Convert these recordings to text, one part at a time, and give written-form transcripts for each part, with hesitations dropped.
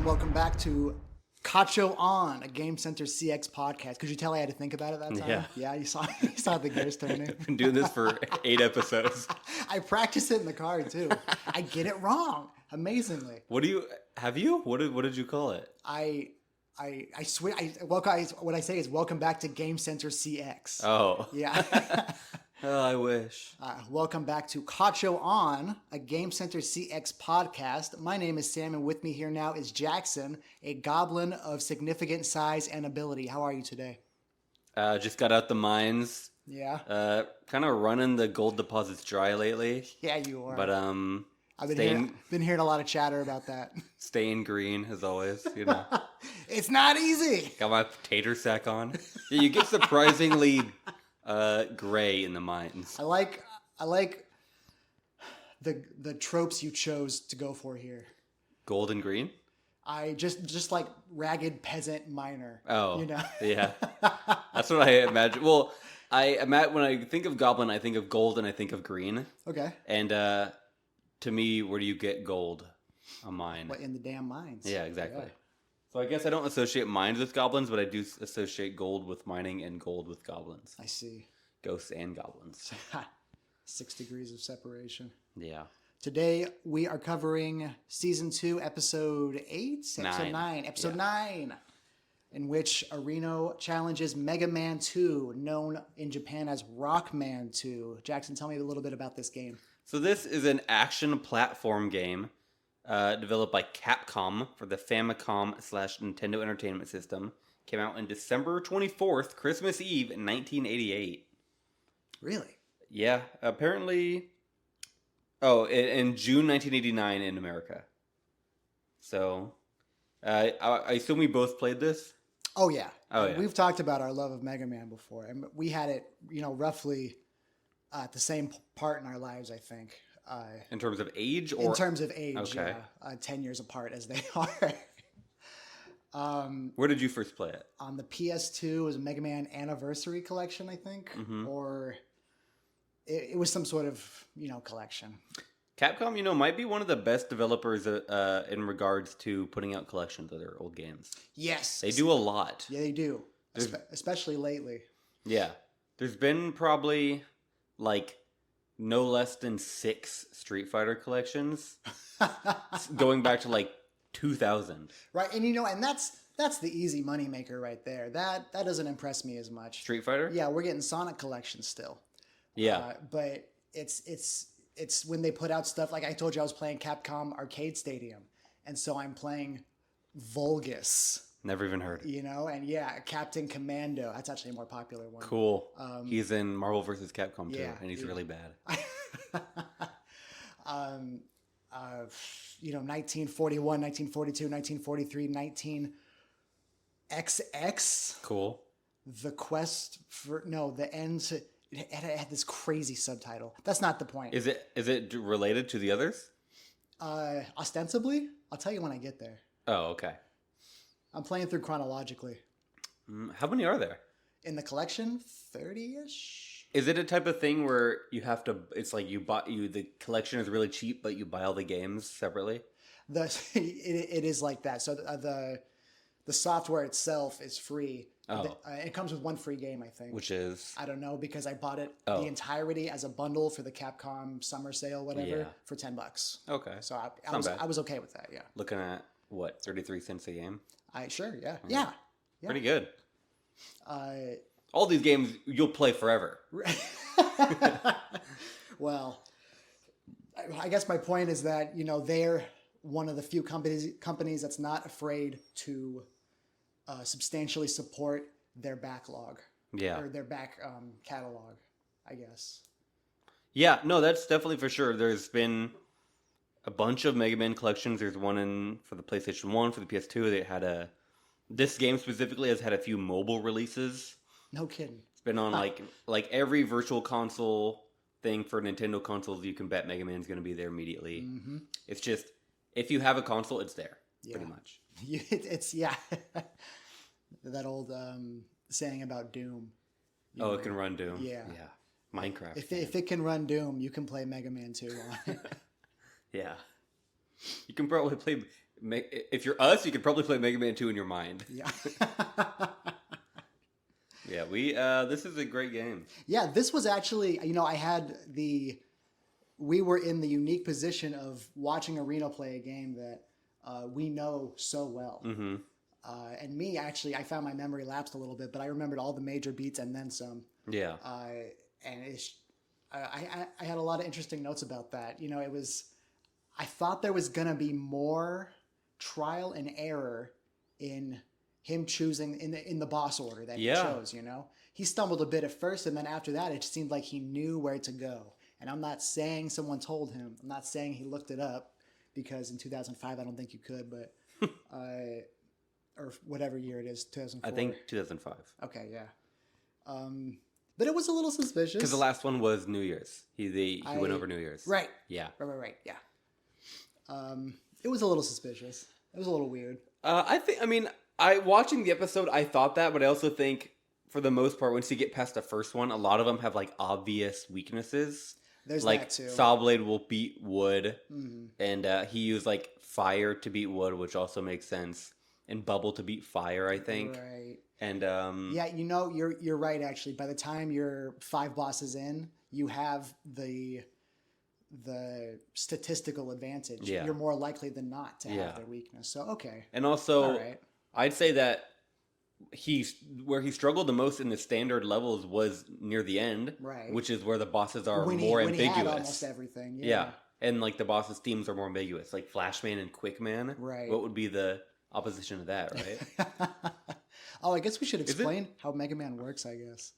and welcome back to Cacho On, a Game Center CX podcast. Could you tell I had to think about it that time? Yeah, you saw the gears turning. I've been doing this for 8 episodes. I practiced it in the car too. I get it wrong, amazingly. What did you call it? I swear. What I say is welcome back to Game Center CX. Oh. Yeah. Oh, I wish. Welcome back to Cacho On, a Game Center CX podcast. My name is Sam, and with me here now is Jackson, a goblin of significant size and ability. How are you today? Just got out the mines. Yeah. Kind of running the gold deposits dry lately. Yeah, you are. But I've been hearing a lot of chatter about that. Staying green as always, you know. It's not easy. Got my potato sack on. Yeah, you get surprisingly gray in the mines. I like the tropes you chose to go for here. Gold and green? I just like ragged peasant miner. Oh, you know. Yeah. That's what I imagine. Well, when I think of goblin, I think of gold and I think of green. Okay. And to me, where do you get gold? A mine. What, in the damn mines? Yeah, exactly. Yeah. So I guess I don't associate mines with goblins, but I do associate gold with mining and gold with goblins. I see. Ghosts and goblins. 6 degrees of separation. Yeah. Today we are covering season 2, episode 8, episode 9, episode 9, in which Arino challenges Mega Man 2, known in Japan as Rockman 2. Jackson, tell me a little bit about this game. So this is an action platform game developed by Capcom for the Famicom/Nintendo Entertainment System. Came out on December 24th, Christmas Eve, in 1988. Really? Yeah, apparently. Oh, in June 1989 in America. So, I assume we both played this? Oh, yeah. Oh, yeah. We've talked about our love of Mega Man before. And we had it, roughly at the same part in our lives, I think. In terms of age? Or in terms of age, okay. Yeah. 10 years apart as they are. Where did you first play it? On the PS2 was a Mega Man Anniversary Collection, I think. Mm-hmm. Or it was some sort of, collection. Capcom, might be one of the best developers in regards to putting out collections of their old games. Yes. They do a lot. Yeah, they do. Especially lately. Yeah. There's been probably, no less than 6 Street Fighter collections going back to, 2000. Right, and that's the easy moneymaker right there. That doesn't impress me as much. Street Fighter? Yeah, we're getting Sonic collections still. Yeah. But it's when they put out stuff, like I told you I was playing Capcom Arcade Stadium, and so I'm playing Vulgus. Never even heard. And yeah, Captain Commando. That's actually a more popular one. Cool. He's in Marvel vs. Capcom too, and he's really bad. 1941, 1942, 1943, 19XX. Cool. The Quest for the End. It had this crazy subtitle. That's not the point. Is it related to the others? Ostensibly, I'll tell you when I get there. Oh, okay. I'm playing through chronologically. How many are there? In the collection, 30-ish. Is it a type of thing where you have to? It's like the collection is really cheap, but you buy all the games separately. It is like that. So the software itself is free. Oh. It comes with one free game, I think. Which is? I don't know, because I bought it the entirety as a bundle for the Capcom summer sale, whatever, for $10. Okay. So I was okay with that. Yeah. Looking at what, 33 cents a game? Yeah. Yeah. Pretty good. All these games you'll play forever. Well, I guess my point is that they're one of the few companies that's not afraid to substantially support their backlog. Yeah. Or their back catalog, I guess. Yeah, no, that's definitely for sure. There's been a bunch of Mega Man collections. There's one for the PlayStation 1, for the PS2. They had this game specifically has had a few mobile releases. No kidding. It's been on like every virtual console thing for Nintendo consoles. You can bet Mega Man's going to be there immediately. Mm-hmm. It's just, if you have a console, it's there, pretty much. It's that old saying about Doom. It can run Doom. Yeah. Minecraft. If it can run Doom, you can play Mega Man 2 on it. Yeah. You can probably play If you're us, you could probably play Mega Man 2 in your mind. Yeah. Yeah, this is a great game. Yeah, this was actually, we were in the unique position of watching Arena play a game that we know so well. Mm-hmm. And me, actually, I found my memory lapsed a little bit, but I remembered all the major beats and then some. Yeah. And I had a lot of interesting notes about that. I thought there was going to be more trial and error in him choosing in the boss order that he chose, He stumbled a bit at first, and then after that, it just seemed like he knew where to go. And I'm not saying someone told him. I'm not saying he looked it up, because in 2005, I don't think you could, but... or whatever year it is, 2004. I think 2005. Okay, yeah. But it was a little suspicious. Because the last one was New Year's. He went over New Year's. Right. Yeah. Right, yeah. It was a little suspicious. It was a little weird. Watching the episode, I thought that, but I also think, for the most part, once you get past the first one, a lot of them have, obvious weaknesses. There's that, too. Sawblade will beat wood, mm-hmm. and he used, fire to beat wood, which also makes sense. And bubble to beat fire, I think. Right. And yeah, you're right. Actually, by the time you're 5 bosses in, you have the statistical advantage. Yeah. You're more likely than not to have their weakness. So okay. And also, all right. I'd say that where he struggled the most in the standard levels was near the end, right? Which is where the bosses are more ambiguous. When he had almost everything. Yeah. And the bosses' themes are more ambiguous, like Flashman and Quickman. Right. What would be the opposition to that, right? Oh, I guess we should explain how Mega Man works, I guess.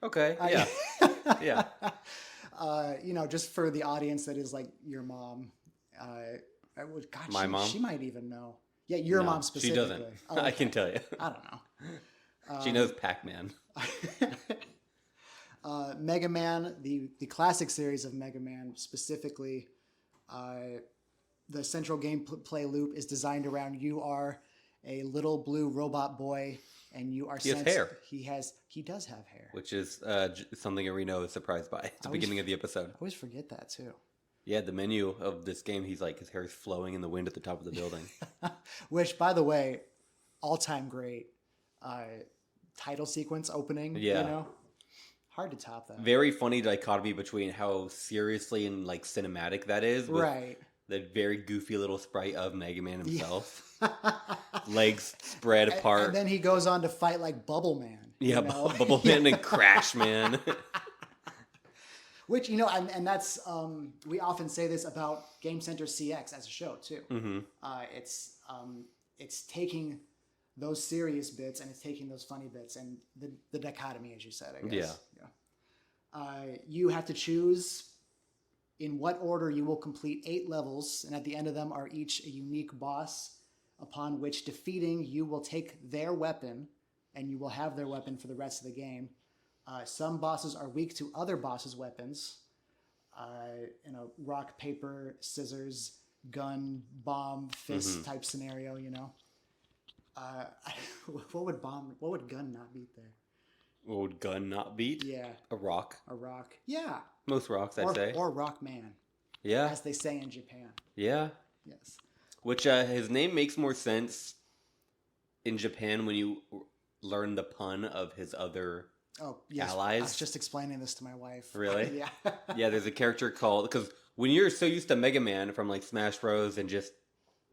Okay, yeah. Yeah. Just for the audience that is like your mom. My mom? She might even know. Yeah, your mom specifically. She doesn't. Oh, okay. I can tell you. I don't know. She knows Pac-Man. Mega Man, the classic series of Mega Man, specifically, the central gameplay loop is designed around you are a little blue robot boy, and you are He has hair. He does have hair. Which is something Areno is surprised by at the beginning of the episode. I always forget that, too. Yeah, the menu of this game, his hair is flowing in the wind at the top of the building. Which, by the way, all-time great title sequence opening. Yeah. Hard to top that. Very funny dichotomy between how seriously and cinematic that is. Right. The very goofy little sprite of Mega Man himself. Yeah. Legs spread apart. And then he goes on to fight like Bubble Man. Yeah, Bubble Man and Crash Man. Which, and that's, we often say this about Game Center CX as a show, too. Mm-hmm. It's taking those serious bits and it's taking those funny bits and the dichotomy, as you said, I guess. Yeah. You have to choose in what order you will complete 8 levels, and at the end of them are each a unique boss, upon which defeating you will take their weapon, and you will have their weapon for the rest of the game. Some bosses are weak to other bosses' weapons. Rock, paper, scissors, gun, bomb, fist type scenario. What would gun not beat there? What would gun not beat? Yeah, a rock. A rock. Yeah. Most rocks, I'd say. Or Rock Man. Yeah. As they say in Japan. Yeah. Yes. Which his name makes more sense in Japan when you learn the pun of his other allies. I was just explaining this to my wife. Really? Yeah. Yeah, there's a character called... Because when you're so used to Mega Man from Smash Bros. And just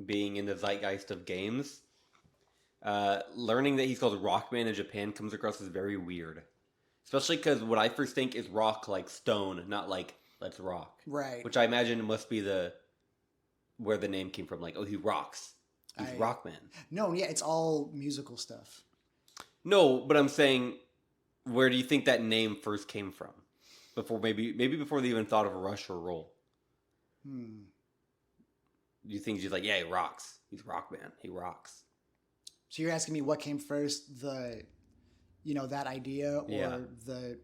being in the zeitgeist of games, learning that he's called Rockman in Japan comes across as very weird. Especially because what I first think is rock like stone, not let's rock. Right. Which I imagine must be where the name came from. He rocks. He's Rockman. No, yeah, it's all musical stuff. No, but I'm saying, where do you think that name first came from? Maybe before they even thought of a Rush or Roll. Do you think he's he rocks? He's Rockman. He rocks. So you're asking me what came first, that idea or the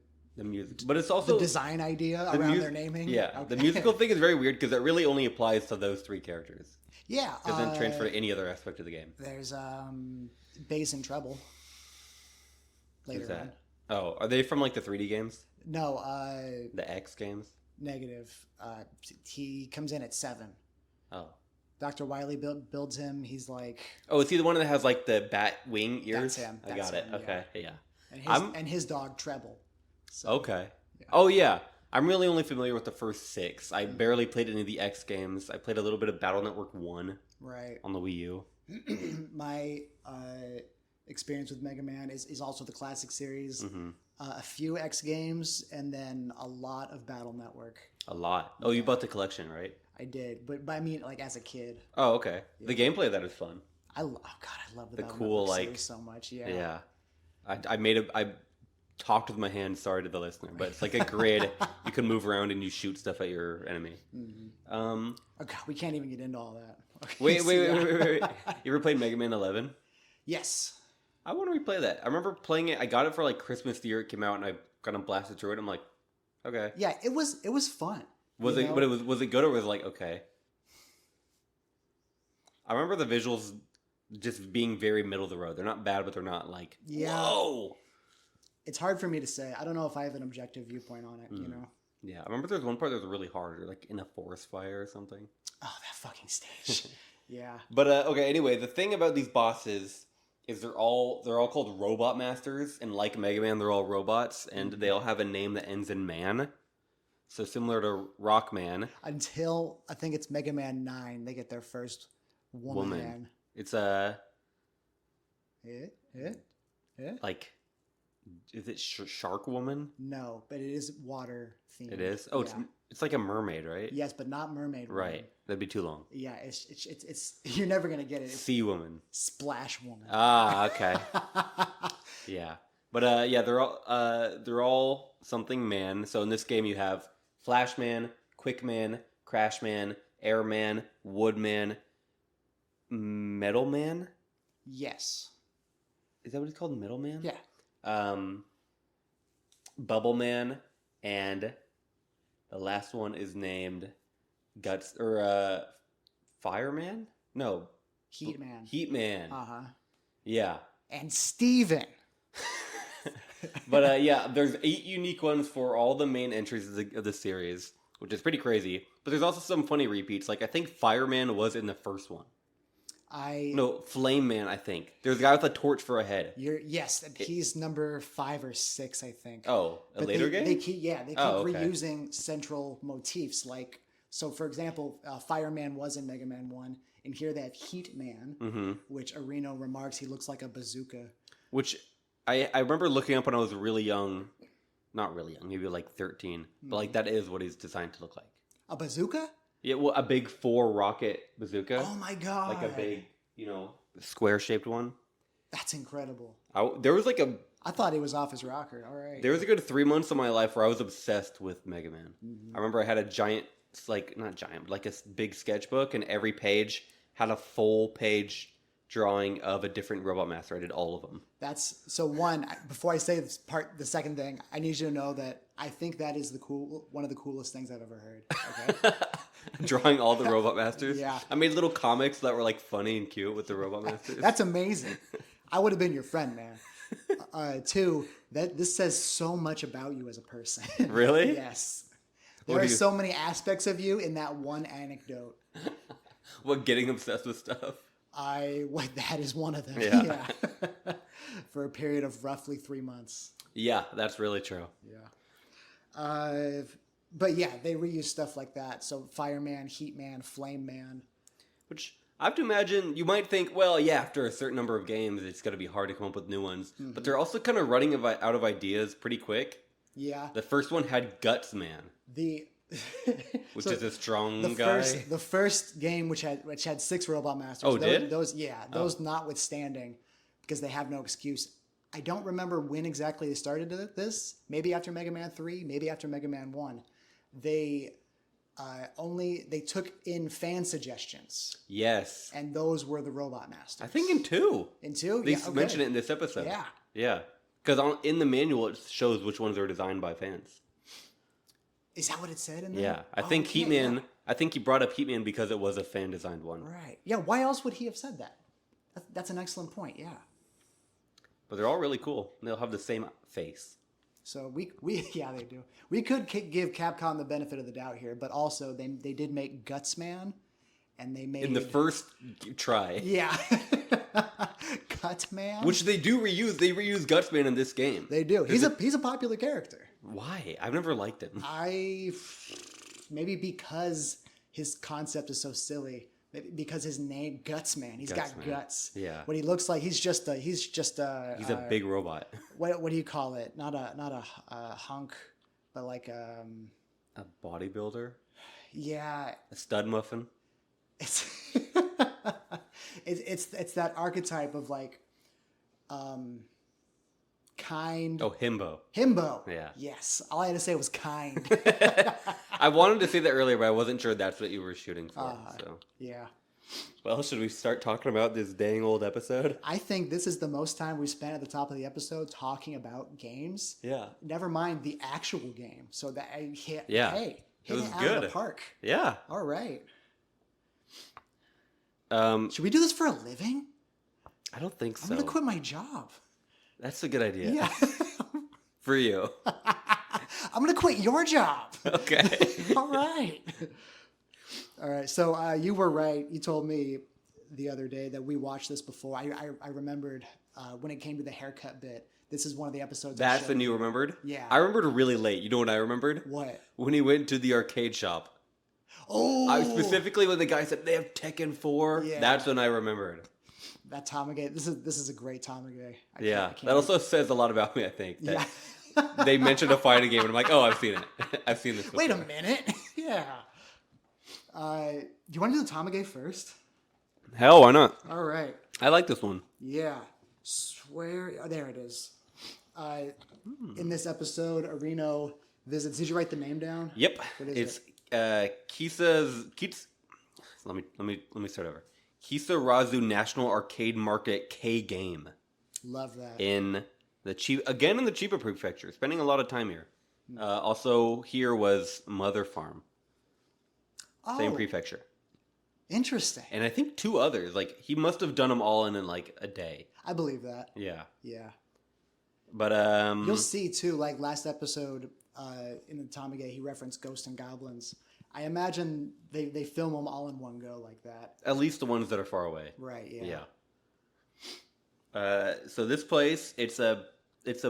music, but it's also the design idea around their naming. Yeah, okay. The musical thing is very weird because it really only applies to those 3 characters. Yeah, it doesn't transfer to any other aspect of the game. There's bass and treble. Later on. Oh, are they from the 3D games? No, the X games. Negative. He comes in at 7. Oh. Dr. Wily builds him. He's like, Oh, is he the one that has like the bat wing ears? That's him. I got That's it. him, Okay, yeah. and his dog Treble. So, Okay. Yeah. Oh yeah. I'm really only familiar with the first 6. I barely played any of the X games. I played a little bit of Battle Network 1 right. on the Wii U. My experience with Mega Man is also the classic series. Hmm. A few X games, and then a lot of Battle Network. A lot. Oh, you bought the collection, right? I did, but I mean, like as a kid, Oh, okay. The gameplay of that is fun. oh god, I love the Battle cool, Network like- series so much. Yeah, Yeah. I talked with my hand, sorry to the listener, but it's like a grid. You can move around and you shoot stuff at your enemy. Mm-hmm. Um, Oh god, we can't even get into all that. Okay, wait. so yeah. You ever played Mega Man 11? Yes. I want to replay that. I remember playing it. I got it for like Christmas the year it came out, and I kind of blasted through it. I'm like, okay. Yeah, it was fun. Was you it? know? But was it good or was it like okay? I remember the visuals just being very middle of the road. They're not bad, but they're not like Yeah. whoa. It's hard for me to say. I don't know if I have an objective viewpoint on it. You know. Yeah, I remember there's one part that was really hard, like in a forest fire or something. Oh, that fucking stage. Yeah. But okay. Anyway, the thing about these bosses is they're all called Robot Masters, and like Mega Man, they're all robots, and they all have a name that ends in man. So similar to Rockman, Until I think it's Mega Man 9, they get their first woman. it's Yeah. like, is it Shark Woman? No, but it is water themed. It is. Oh, yeah. it's like a mermaid, right? Yes, but not mermaid. Woman. Right. That'd be too long. Yeah, it's you're never gonna get it. It's Sea Woman. Splash Woman. Ah, okay. Yeah, but yeah, they're all something man. So in this game, you have Flashman, Quickman, Crashman, Airman, Woodman, Metalman. Yes. Is that what it's called, Metalman? Yeah. Bubbleman, and the last one is named Guts or Fireman. No, Heat Man. Heatman. Uh-huh. Yeah. And Steven. But yeah, there's 8 unique ones for all the main entries of the series, which is pretty crazy. But there's also some funny repeats. Like I think Fireman was in the first one. No, Flame Man. I think there's a guy with a torch for a head. Yes, he's number 5 or 6, I think. Oh, But later game. They keep Oh, okay. reusing central motifs. Like, so for example, Fireman was in Mega Man 1, and here they have Heat Man, Mm-hmm. which Areno remarks he looks like a bazooka. Which I remember looking up when I was really young. Not really young, maybe like 13. But like that is what he's designed to look like. A bazooka? Yeah, well, a big 4 rocket bazooka. Oh my god. Like a big, square shaped one. That's incredible. There was like I thought he was off his rocker. All right. There was a good 3 months of my life where I was obsessed with Mega Man. Mm-hmm. I remember I had a giant, not giant, but like a big sketchbook, and every page had a full page drawing of a different Robot Master. I did all of them. That's so one. Before I say the second thing, I need you to know that I think that is one of the coolest things I've ever heard. Okay. Drawing all the Robot Masters. Yeah. I made little comics that were like funny and cute with the Robot Masters. That's amazing. I would have been your friend, man. 2, this says so much about you as a person. Really? Yes. What There do are you- so many aspects of you in that one anecdote. What, getting obsessed with stuff? That is one of them. Yeah. Yeah. For a period of roughly 3 months. Yeah, that's really true. Yeah. But yeah, they reuse stuff like that. So Fireman, Heat Man, Flame Man. Which I have to imagine, you might think, well, yeah, after a certain number of games, it's going to be hard to come up with new ones. Mm-hmm. But they're also kind of running out of ideas pretty quick. Yeah. The first one had Guts Man, which So is a strong the guy. the first game which had 6 Robot Masters. Oh, did? Those notwithstanding, because they have no excuse. I don't remember when exactly they started this. Maybe after Mega Man 3, maybe after Mega Man 1. They took in fan suggestions, Yes. and those were the Robot Masters. I think in 2. In 2, They yeah, okay. mention it in this episode. Yeah. Yeah. Because in the manual, it shows which ones are designed by fans. Is that what it said in there? Yeah. I Oh, think okay, Heatman, yeah. I think he brought up Heatman because it was a fan-designed one. Right. Yeah. Why else would he have said that? That's an excellent point. Yeah. But they're all really cool. They'll have the same face. So we yeah, they do. We could give Capcom the benefit of the doubt here, but also they did make Gutsman, and they made in the first try. Yeah. Gutman. Which they do reuse. They reuse Gutsman in this game. They do. He's a popular character. Why? I've never liked him. Maybe because his concept is so silly. Maybe because his name Gutsman. He's got guts. Yeah. What he looks like, he's a He's a big robot. What do you call it? Not a hunk, but like A bodybuilder? Yeah. A stud muffin? It's it's that archetype of like kind. Oh, himbo. Himbo. Yeah. Yes. All I had to say was kind. I wanted to say that earlier, but I wasn't sure that's what you were shooting for. So. Yeah. Well, should we start talking about this dang old episode? I think this is the most time we spent at the top of the episode talking about games. Yeah. Never mind the actual game. So that I hit. Yeah. Hey, it was out good. Of the park. Yeah. All right. Should we do this for a living? I don't think so. I'm gonna quit my job. That's a good idea. Yeah. For you. I'm gonna quit your job. Okay. All right. All right. So you were right. You told me the other day that we watched this before. I remembered when it came to the haircut bit. This is one of the episodes. That's when you remembered? Yeah. I remembered really late. You know what I remembered? What? When he went to the arcade shop. Oh. Specifically when the guy said they have Tekken 4. Yeah. That's when I remembered. That Tamagay. This is a great Tamagay. That also says a lot you I think. That they mentioned a fighting game, and I'm like, oh, I've seen it. I've seen this before. Wait a minute. Yeah. Do you want to do the Tamagay first? Hell, why not? All right. I like this one. Yeah. Swear. Oh, there it is. In this episode, Arino visits. Did you write the name down? Yep. It's Kisa's. Let me start over. Kisarazu National Arcade Market K game. Love that. In the Chiba Prefecture, spending a lot of time here. Also, here was Mother Farm. Oh, same prefecture. Interesting. And I think 2 others. Like he must have done them all in like a day. I believe that. Yeah. Yeah. But you'll see too. Like last episode in the Tamagay, he referenced Ghosts and Goblins. I imagine they film them all in one go like that. At least the ones that are far away. Right. Yeah. Yeah. So this place, it's a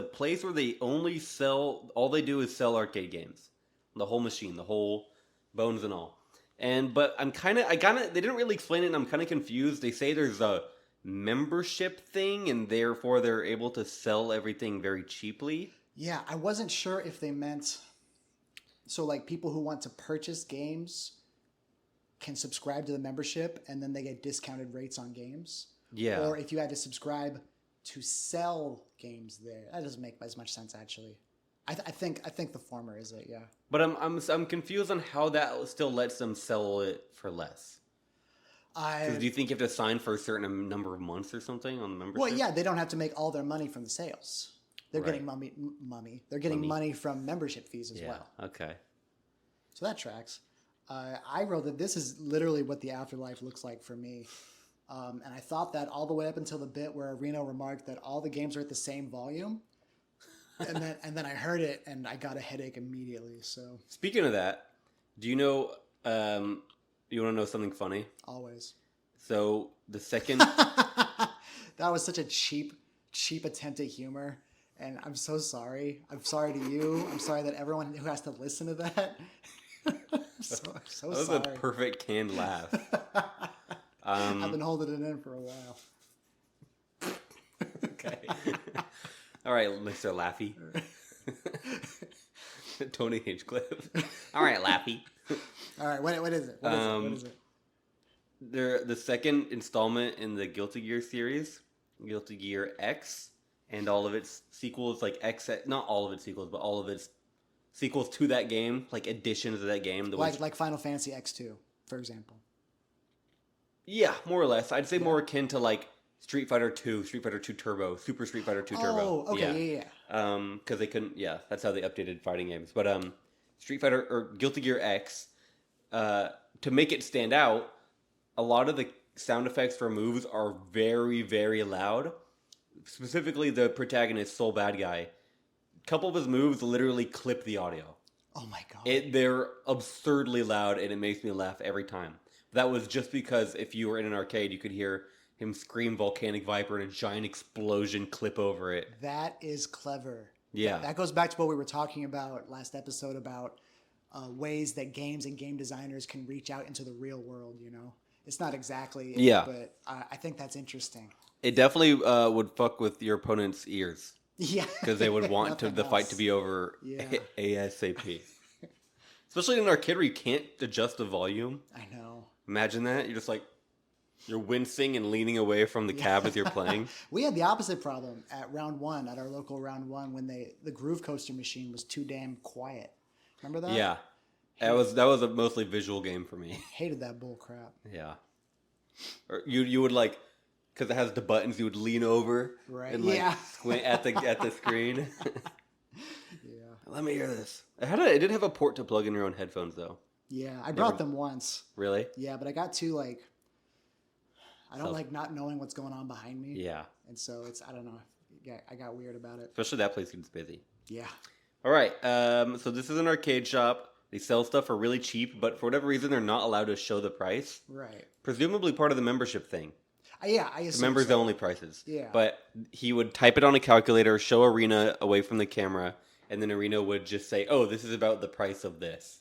place where they only sell. All they do is sell arcade games. The whole machine, the whole bones and all. But they didn't really explain it, and I'm kind of confused. They say there's a membership thing, and therefore they're able to sell everything very cheaply. Yeah, I wasn't sure if they meant so like people who want to purchase games can subscribe to the membership and then they get discounted rates on games. Yeah. Or if you had to subscribe to sell games there. That doesn't make as much sense actually. I think the former is it, yeah. But I'm confused on how that still lets them sell it for less. Do you think you have to sign for a certain number of months or something on the membership? Well, yeah, they don't have to make all their money from the sales. They're getting They're getting money from membership fees as well. Okay. So that tracks. I wrote that this is literally what the afterlife looks like for me. And I thought that all the way up until the bit where Reno remarked that all the games are at the same volume. and then I heard it and I got a headache immediately. So speaking of that, do you know you want to know something funny? Always. So the second that was such a cheap attempt at humor. And I'm so sorry. I'm sorry to you. I'm sorry that everyone who has to listen to that. I'm so that sorry. was a perfect canned laugh. I've been holding it in for a while. Okay. All right, Mr. Laffy. Tony Hinchcliffe. All right, Laffy. All right, what is it? What is it? They're the second installment in the Guilty Gear series, Guilty Gear X, and all of its sequels, like X, not all of its sequels, but all of its sequels to that game, like additions to that game. Like Final Fantasy X2, for example. Yeah, more or less. I'd say more akin to like Street Fighter 2, Street Fighter 2 Turbo, Super Street Fighter 2 Turbo. Oh, okay, yeah. Because they couldn't, that's how they updated fighting games. But Street Fighter, or Guilty Gear X, to make it stand out, a lot of the sound effects for moves are very, very loud. Specifically, the protagonist, Soul Bad Guy, a couple of his moves literally clip the audio. Oh my god. They're absurdly loud, and it makes me laugh every time. That was just because if you were in an arcade, you could hear him scream Volcanic Viper and a giant explosion clip over it. That is clever. Yeah. That goes back to what we were talking about last episode about ways that games and game designers can reach out into the real world, you know? It's not exactly it, Yeah. but I think that's interesting. It definitely would fuck with your opponent's ears. Yeah. Because they would want Nothing the fight else. to be over Yeah. ASAP. Especially in an arcade where you can't adjust the volume. I know. Imagine that. You're just like, you're wincing and leaning away from the cab as you're playing. We had the opposite problem at round one, at our local round one, when the Groove Coaster machine was too damn quiet. Remember that? Yeah. That was a mostly visual game for me. Hated that bull crap. Yeah. Or you would like, because it has the buttons, you would lean over Right. and like Yeah. squint at the screen. Yeah. Let me hear this. It did have a port to plug in your own headphones though. Yeah. I brought them once. Really? Yeah, but I got too like, I don't Self- like not knowing what's going on behind me. Yeah. And so I don't know. Yeah, I got weird about it. Especially that place gets busy. Yeah. All right. So this is an arcade shop. They sell stuff for really cheap, but for whatever reason, they're not allowed to show the price. Right. Presumably part of the membership thing. Yeah, I assume Members so. only prices. Yeah. But he would type it on a calculator, show Arena away from the camera, and then Arena would just say, "Oh, this is about the price of this."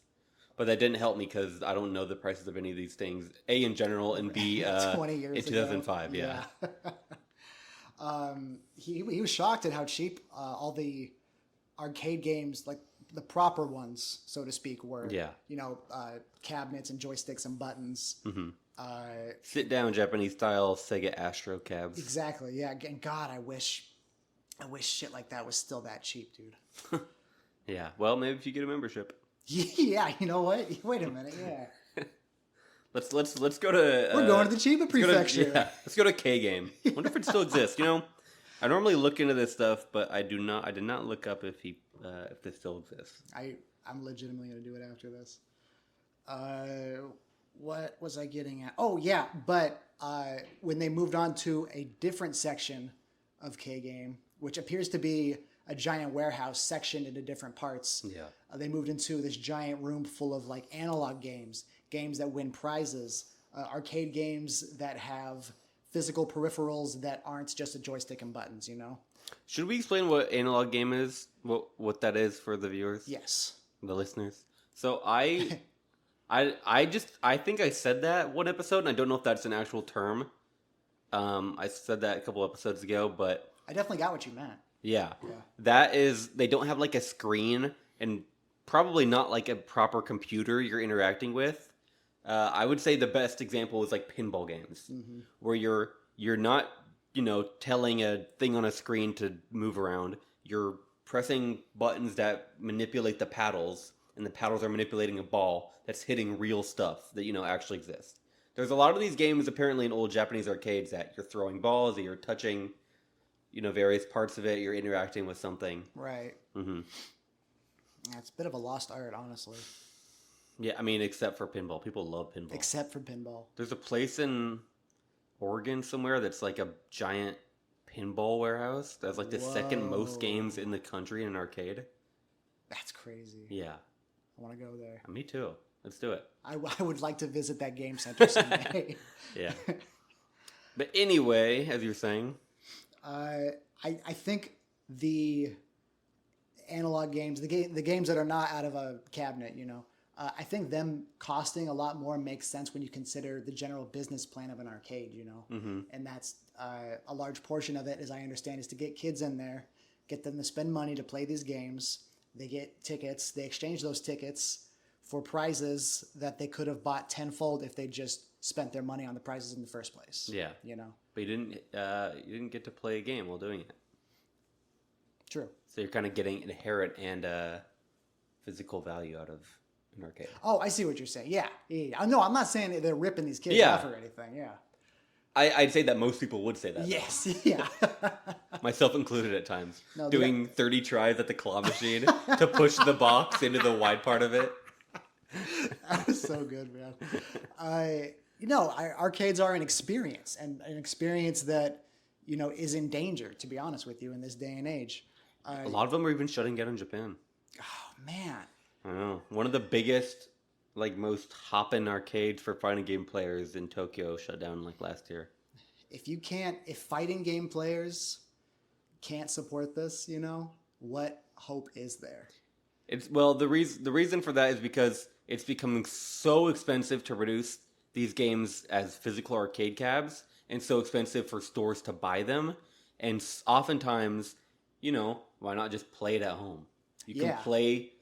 But that didn't help me because I don't know the prices of any of these things. A, in general, and B, 20 years in 2005. ago. Yeah. He was shocked at how cheap all the arcade games, like the proper ones, so to speak, were. Yeah. You know, cabinets and joysticks and buttons. Mm-hmm. Uh, Sit down Japanese style Sega Astro cabs. exactly. Yeah. And God, I wish shit like that was still that cheap, dude. Yeah. Well, maybe if you get a membership. Yeah. You know what? Wait a minute. Yeah. Let's go to. We're going to the Chiba Prefecture. Let's go to K Game. Wonder if it still exists. You know, I normally look into this stuff, but I did not look up if this still exists. I'm legitimately going to do it after this. What was I getting at? Oh, yeah. But when they moved on to a different section of K Game, which appears to be a giant warehouse sectioned into different parts, Yeah. they moved into this giant room full of like analog games that win prizes, arcade games that have physical peripherals that aren't just a joystick and buttons, you know? Should we explain what analog game is? What that is for the viewers? Yes. The listeners. So I think I said that one episode, and I don't know if that's an actual term. I said that a couple episodes ago, but I definitely got what you meant. yeah. Yeah. That is, they don't have like a screen and probably not like a proper computer you're interacting with. I would say the best example is like pinball games, where you're not, telling a thing on a screen to move around. You're pressing buttons that manipulate the paddles, and the paddles are manipulating a ball that's hitting real stuff that actually exists. There's a lot of these games apparently in old Japanese arcades that you're throwing balls, that you're touching, various parts of it. You're interacting with something. Right. Mm-hmm. Yeah, it's a bit of a lost art, honestly. Yeah, I mean, except for pinball. People love pinball. Except for pinball. There's a place in Oregon somewhere that's like a giant pinball warehouse. That's like the second most games in the country in an arcade. That's crazy. Yeah. I want to go there. Me too. Let's do it. I would like to visit that game center someday. Yeah. But anyway, as you were saying. I think the analog games, the games that are not out of a cabinet, I think them costing a lot more makes sense when you consider the general business plan of an arcade, Mm-hmm. and that's a large portion of it, as I understand, is to get kids in there, get them to spend money to play these games. They get tickets. They exchange those tickets for prizes that they could have bought tenfold if they just spent their money on the prizes in the first place. Yeah. But you didn't get to play a game while doing it. True. So you're kind of getting inherent and physical value out of an arcade. Oh, I see what you're saying. Yeah. No, I'm not saying that they're ripping these kids Yeah. off or anything. Yeah. I'd say that most people would say that. Yes. Yeah. Myself included at times. No, doing 30 tries at the claw machine to push the box into the wide part of it. That was so good, man. Arcades are an experience, and an experience that, is in danger, to be honest with you, in this day and age. A lot of them are even shutting down in Japan. Oh, man. I know. One of the biggest like most hoppin' arcades for fighting game players in Tokyo shut down like last year. If fighting game players can't support this, what hope is there? The reason for that is because it's becoming so expensive to produce these games as physical arcade cabs, and so expensive for stores to buy them, and oftentimes, why not just play it at home? You can play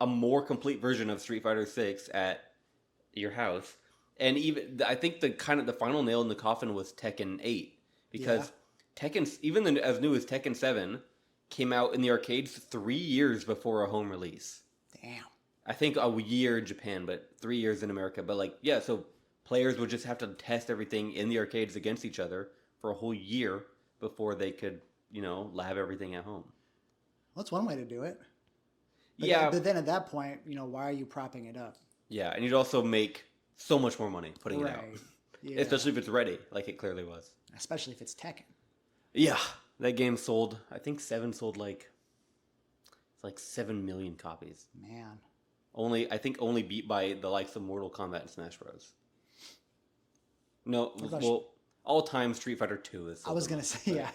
a more complete version of Street Fighter 6 at your house. And even I think the final nail in the coffin was Tekken 8, because Tekken, even as new as Tekken 7, came out in the arcades 3 years before a home release. Damn. I think a year in Japan, but 3 years in America. But so players would just have to test everything in the arcades against each other for a whole year before they could, lab everything at home. Well, that's one way to do it. But then at that point, why are you propping it up? Yeah, and you'd also make so much more money putting it out. Yeah. Especially if it's ready, like it clearly was. Especially if it's Tekken. Yeah, that game sold, I think 7 sold like 7 million copies. Man. Only beat by the likes of Mortal Kombat and Smash Bros. No, all time Street Fighter 2 is. I was gonna say, yeah.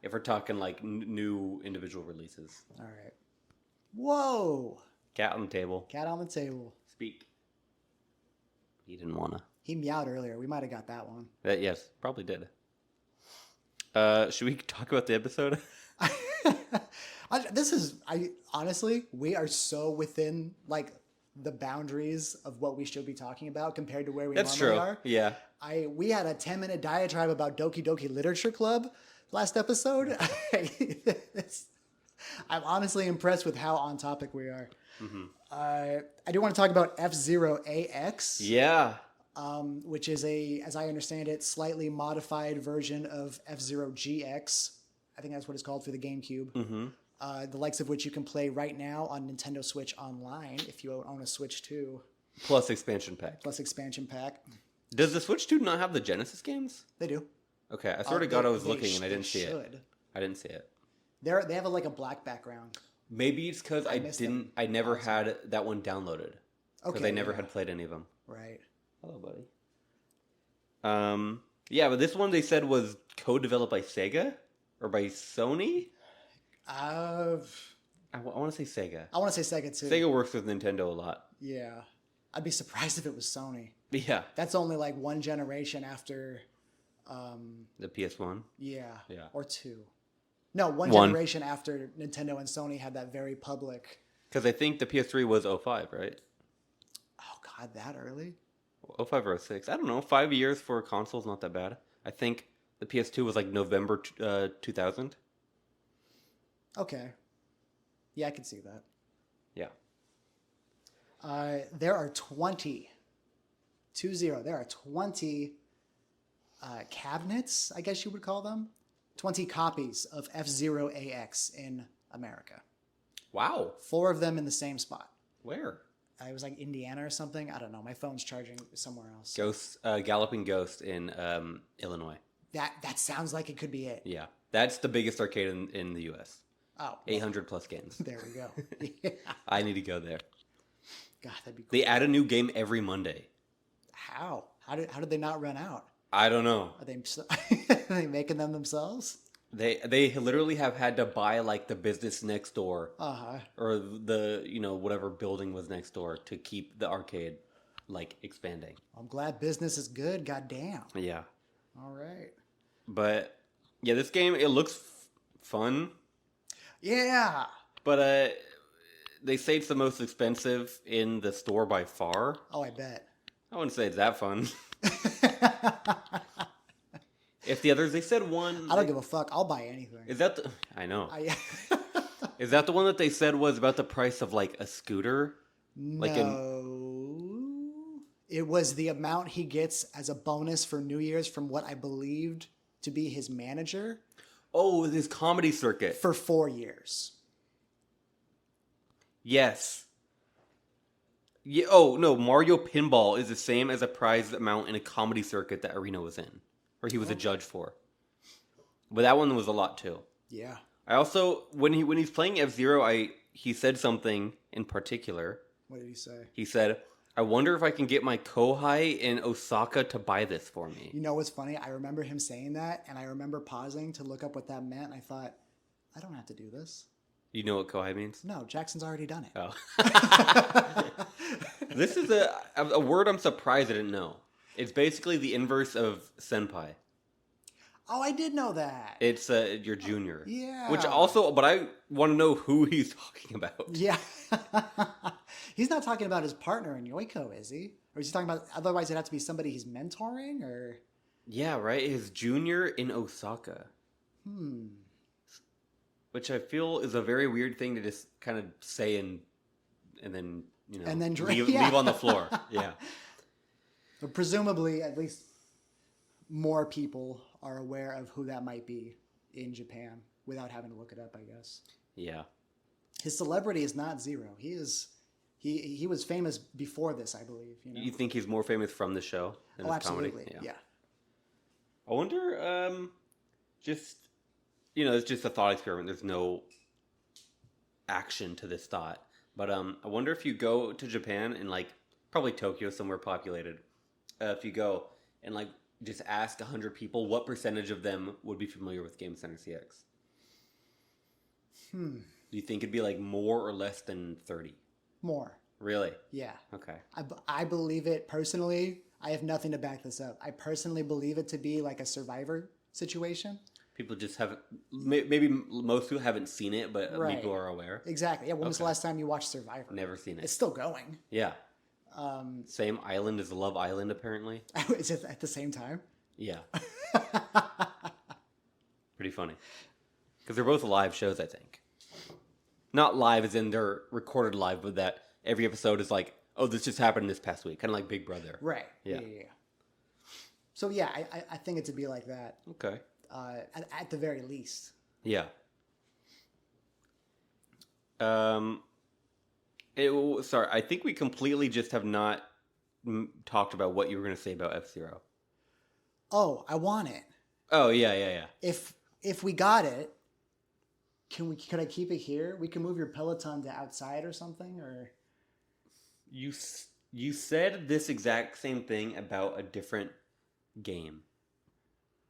If we're talking like new individual releases. All right. Whoa. Cat on the table. Cat on the table. Speak. He didn't wanna. He meowed earlier. We might have got that one. Yes, probably did. Should we talk about the episode? Honestly, we are so within the boundaries of what we should be talking about compared to where we normally are. Yeah. We had a 10-minute diatribe about Doki Doki Literature Club last episode. I'm honestly impressed with how on topic we are. Mm-hmm. I do want to talk about F-Zero AX. Yeah. Which is as I understand it, slightly modified version of F-Zero GX. I think that's what it's called for the GameCube. Mm-hmm. The likes of which you can play right now on Nintendo Switch Online if you own a Switch 2. Plus expansion pack. Does the Switch 2 not have the Genesis games? They do. Okay, I sort of got I was looking and I didn't see it. I didn't see it. They have a black background. Maybe it's because I never had that one downloaded. Because I never had played any of them. Right. Hello, buddy. Yeah, but this one they said was co-developed by Sega or by Sony. I want to say Sega. I want to say Sega too. Sega works with Nintendo a lot. Yeah, I'd be surprised if it was Sony. Yeah, that's only one generation after the PS1. Yeah, or two. No, one generation after Nintendo and Sony had that very public. Because I think the PS3 was 05, right? Oh God, that early? 05 or 06. I don't know. 5 years for a console is not that bad. I think the PS2 was November 2000. Okay. Yeah, I can see that. Yeah. There are 20 cabinets, I guess you would call them. 20 copies of F-Zero AX in America. Wow. 4 of them in the same spot. Where? It was Indiana or something. I don't know. My phone's charging somewhere else. Galloping Ghost in Illinois. That sounds like it could be it. Yeah. That's the biggest arcade in the U.S. Oh. 800 plus games. There we go. Yeah. I need to go there. God, that'd be cool. They add a new game every Monday. How? How did they not run out? I don't know. Are they making them themselves? They literally have had to buy the business next door, or the whatever building was next door to keep the arcade expanding. I'm glad business is good. God damn. Yeah. All right. But yeah, this game it looks fun. Yeah. But they say it's the most expensive in the store by far. Oh, I bet. I wouldn't say it's that fun. If the others, they said one. I don't give a fuck. I'll buy anything. Is that I know. Is that the one that they said was about the price of a scooter? No. It was the amount he gets as a bonus for New Year's from what I believed to be his manager. Oh, his comedy circuit. For 4 years. Yes. Yeah, oh, no. Mario Pinball is the same as a prize amount in a comedy circuit that Arena was in. Or he was a judge for. But that one was a lot too. Yeah. I also, when he's playing F-Zero, he said something in particular. What did he say? He said, I wonder if I can get my kohai in Osaka to buy this for me. You know what's funny? I remember him saying that, and I remember pausing to look up what that meant. And I thought, I don't have to do this. You know what kohai means? No, Jackson's already done it. Oh. This is a word I'm surprised I didn't know. It's basically the inverse of senpai. Oh, I did know that. It's your junior. Yeah. Which also, but I want to know who he's talking about. Yeah. He's not talking about his partner in Yoiko, is he? Or is he talking about, otherwise it'd have to be somebody he's mentoring, or? Yeah, right? His junior in Osaka. Which I feel is a very weird thing to just kind of say and then, you know, And then leave on the floor. Yeah. But presumably, at least more people are aware of who that might be in Japan without having to look it up, I guess. Yeah. His celebrity is not zero. He was famous before this, I believe. You know? You think he's more famous from the show than his comedy? Absolutely. Yeah. I wonder, just, you know, it's just a thought experiment. There's no action to this thought. But I wonder if you go to Japan and, like, probably Tokyo, somewhere populated, if you go and, like, just ask 100 people, what percentage of them would be familiar with Game Center CX? Do you think it'd be, like, more or less than 30? More. Really? Yeah. Okay. I believe it personally. I have nothing to back this up. I personally believe it to be like a Survivor situation. People just haven't, maybe most people haven't seen it, but Right. people are aware. Exactly. Yeah. When was the Okay. last time you watched Survivor? Never seen it. It's still going. Yeah. Same island as Love Island, apparently. Is it at the same time? Yeah. Pretty funny. Because they're both live shows, I think. Not live as in they're recorded live, but that every episode is like, oh, this just happened this past week. Kind of like Big Brother. Right. Yeah. Yeah. So yeah, I think it to be like that. Okay. At the very least. Yeah. Sorry, I think we completely just have not talked about what you were going to say about F-Zero. Oh, I want it. Oh, yeah. If we got it, could I keep it here? We can move your Peloton to outside or something, or You said this exact same thing about a different game.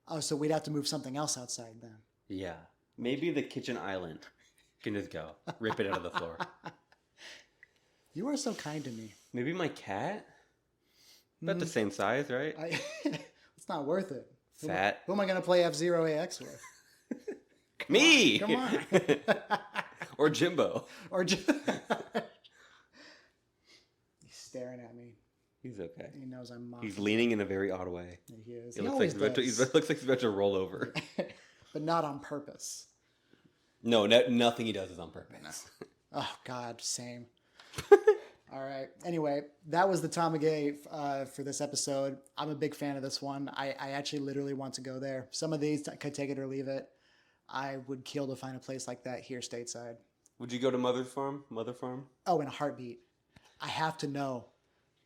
oh, so we'd have to move something else outside then. Yeah. Maybe the kitchen island. You can just go. Rip it out of the floor. You are so kind to me. Maybe my cat? About the same size, right? It's not worth it. Fat. Who am I going to play F-Zero AX with? Me! Come on. Or Jimbo. Or just... He's staring at me. He's okay. He knows I'm mocking. He's leaning in a very odd way. He is. It He looks always like does. looks like he's about to roll over. But not on purpose. No, nothing he does is on purpose. Oh, God, same. All right. Anyway, that was the Tamagay for this episode. I'm a big fan of this one. I actually literally want to go there. Some of these I could take it or leave it. I would kill to find a place like that here stateside. Would you go to Mother Farm? Mother Farm? Oh, in a heartbeat. I have to know.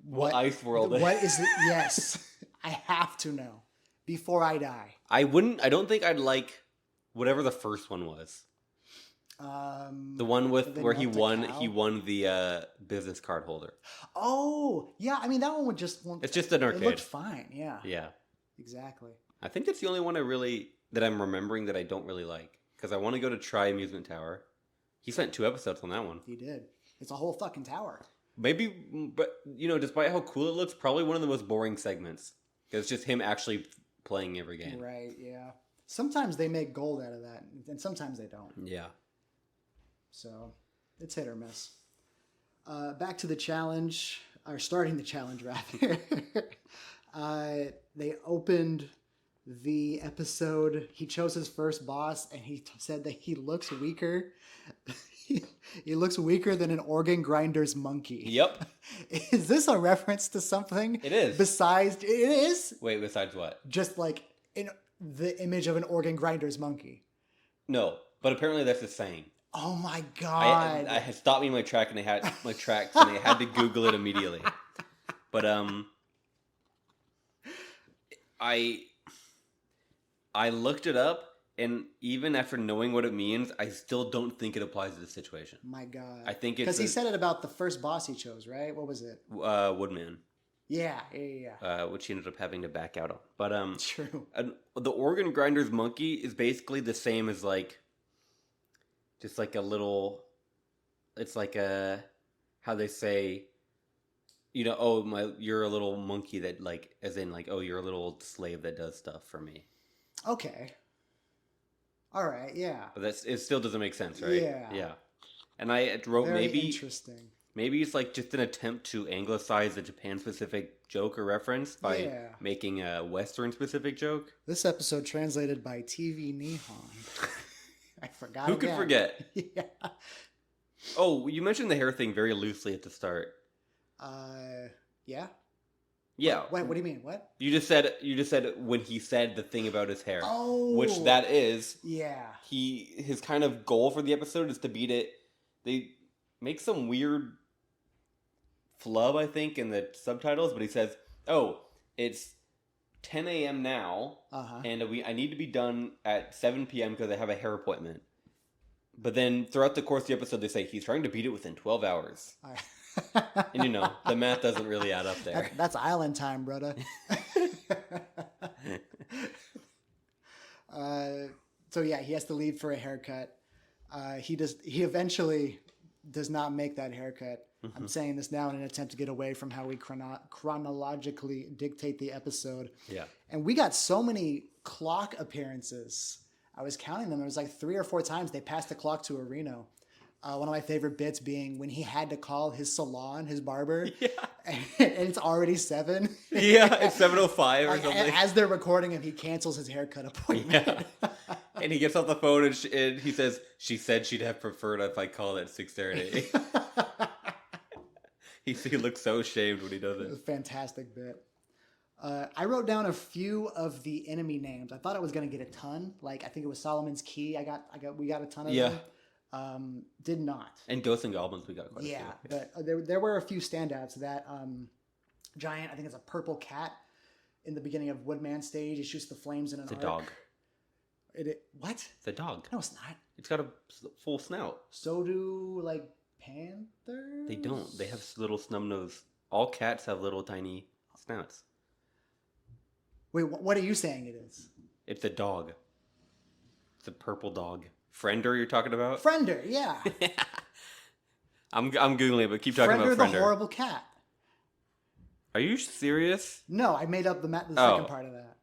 What Ice World is. What is it? Yes. I have to know before I die. I don't think I'd like whatever the first one was. The one with they where he milked a won cow? the business card holder. Oh, yeah. I mean, that one would just... It's just an It arcade. looked fine. Yeah. Yeah. Exactly. I think that's the only one that I'm remembering that I don't really like. Because I want to go to Try Amusement Tower. He spent 2 episodes on that one. He did. It's a whole fucking tower. Maybe, but, you know, despite how cool it looks, probably one of the most boring segments. Because it's just him actually playing every game. Right, yeah. Sometimes they make gold out of that, and sometimes they don't. Yeah. So, it's hit or miss. Back to the challenge, or starting the challenge, rather. They opened the episode. He chose his first boss, and he said that he looks weaker. He looks weaker than an organ grinder's monkey. Yep. Is this a reference to something? It is. Besides, it is Wait, besides what? just like in the image of an organ grinder's monkey. No, but apparently that's the saying. Oh my I god! had stopped me in my tracks and I had to Google it immediately. But I looked it up And even after knowing what it means, I still don't think it applies to the situation. My God. I think it's because he said it about the first boss he chose, right? What was it? Woodman. Yeah. Which he ended up having to back out on. But True. the organ grinder's monkey is basically the same as like, just like a little. It's like a, how they say, you know, oh you're a little monkey that like, as in like, oh, you're a little slave that does stuff for me. Okay. All right. Yeah. But it still doesn't make sense, right? Yeah. And I wrote Very maybe interesting. Maybe it's like just an attempt to anglicize a Japan-specific joke or reference by making a Western-specific joke. This episode translated by TV Nihon. I forgot. Who could forget? Yeah. Oh, you mentioned the hair thing very loosely at the start. Yeah. Yeah. What do you mean? What? You just said when he said the thing about his hair. Oh. Which that is. Yeah. His kind of goal for the episode is to beat it. They make some weird flub, I think, in the subtitles, but he says, "Oh, it's 10 a.m. now, and I need to be done at 7 p.m. because I have a hair appointment." But then throughout the course of the episode, they say he's trying to beat it within 12 hours. And you know, the math doesn't really add up there. That's island time, brother. So yeah, he has to leave for a haircut. He eventually does not make that haircut. Mm-hmm. I'm saying this now in an attempt to get away from how we chronologically dictate the episode. Yeah. And we got so many clock appearances. I was counting them. It was like 3 or 4 times they passed the clock to Arino. One of my favorite bits being when he had to call his salon, his barber, and it's already 7. Yeah, it's 7:05 or something. As they're recording him, he cancels his haircut appointment. Yeah. And he gets off the phone and he says, "She said she'd have preferred if I called at 6:30." He looks so ashamed when he does it. Fantastic bit. I wrote down a few of the enemy names. I thought I was going to get a ton. Like I think it was Solomon's Key. We got a ton of them. Did not. And Ghosts and Goblins we got quite a few. But there were a few standouts. That giant, I think it's a purple cat in the beginning of Woodman stage. He shoots the flames in an arc. It's a dog. What? It's a dog. No, it's not. It's got a full snout. So do like panthers? They don't. They have little snub nose. All cats have little tiny snouts. Wait, what are you saying it is? It's a dog. It's a purple dog. Friender, you're talking about? Friender, yeah. I'm googling it, but keep talking about Friender. The horrible cat. Are you serious? No, I made up the second part of that.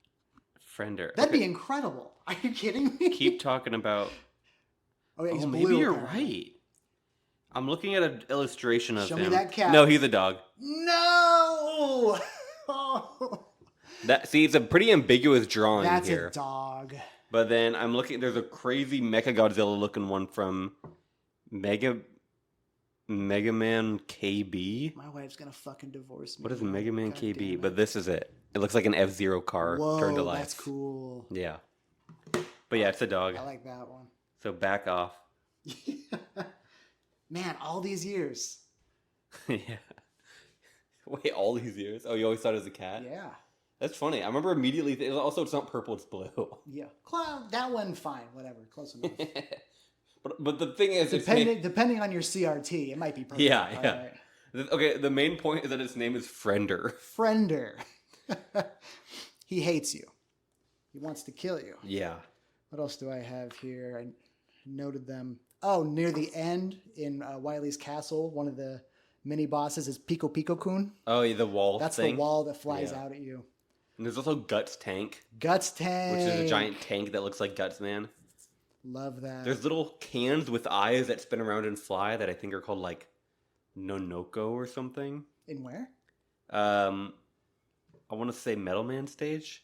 Friender. That'd be incredible. Are you kidding me? Keep talking about. Oh, yeah, he's blue, maybe you're right. I'm looking at an illustration of him. Show me that cat. No, he's a dog. No. Oh. It's a pretty ambiguous drawing here. That's a dog. But then I'm looking. There's a crazy Mechagodzilla looking one from Mega Man KB. My wife's gonna fucking divorce me. What is Mega Man KB? But this is it. It looks like an F-Zero car turned to life. That's cool. Yeah. But yeah, it's a dog. I like that one. So back off. Man, all these years. Yeah. Wait, all these years? Oh, you always thought it was a cat? Yeah. That's funny. I remember immediately. Also, it's not purple; it's blue. Yeah, that one, fine, whatever, close enough. but the thing is, depending on your CRT, it might be purple. Yeah. Right. Okay, the main point is that its name is Friender. Friender. He hates you. He wants to kill you. Yeah. What else do I have here? I noted them. Oh, near the end in Wily's castle, one of the mini bosses is Pico Pico Kun. Oh, yeah, the wall. That's thing. the wall that flies out at you. And there's also Guts Tank. Guts Tank. Which is a giant tank that looks like Guts Man. Love that. There's little cans with eyes that spin around and fly that I think are called like Nonoko or something. In where? I want to say Metal Man stage.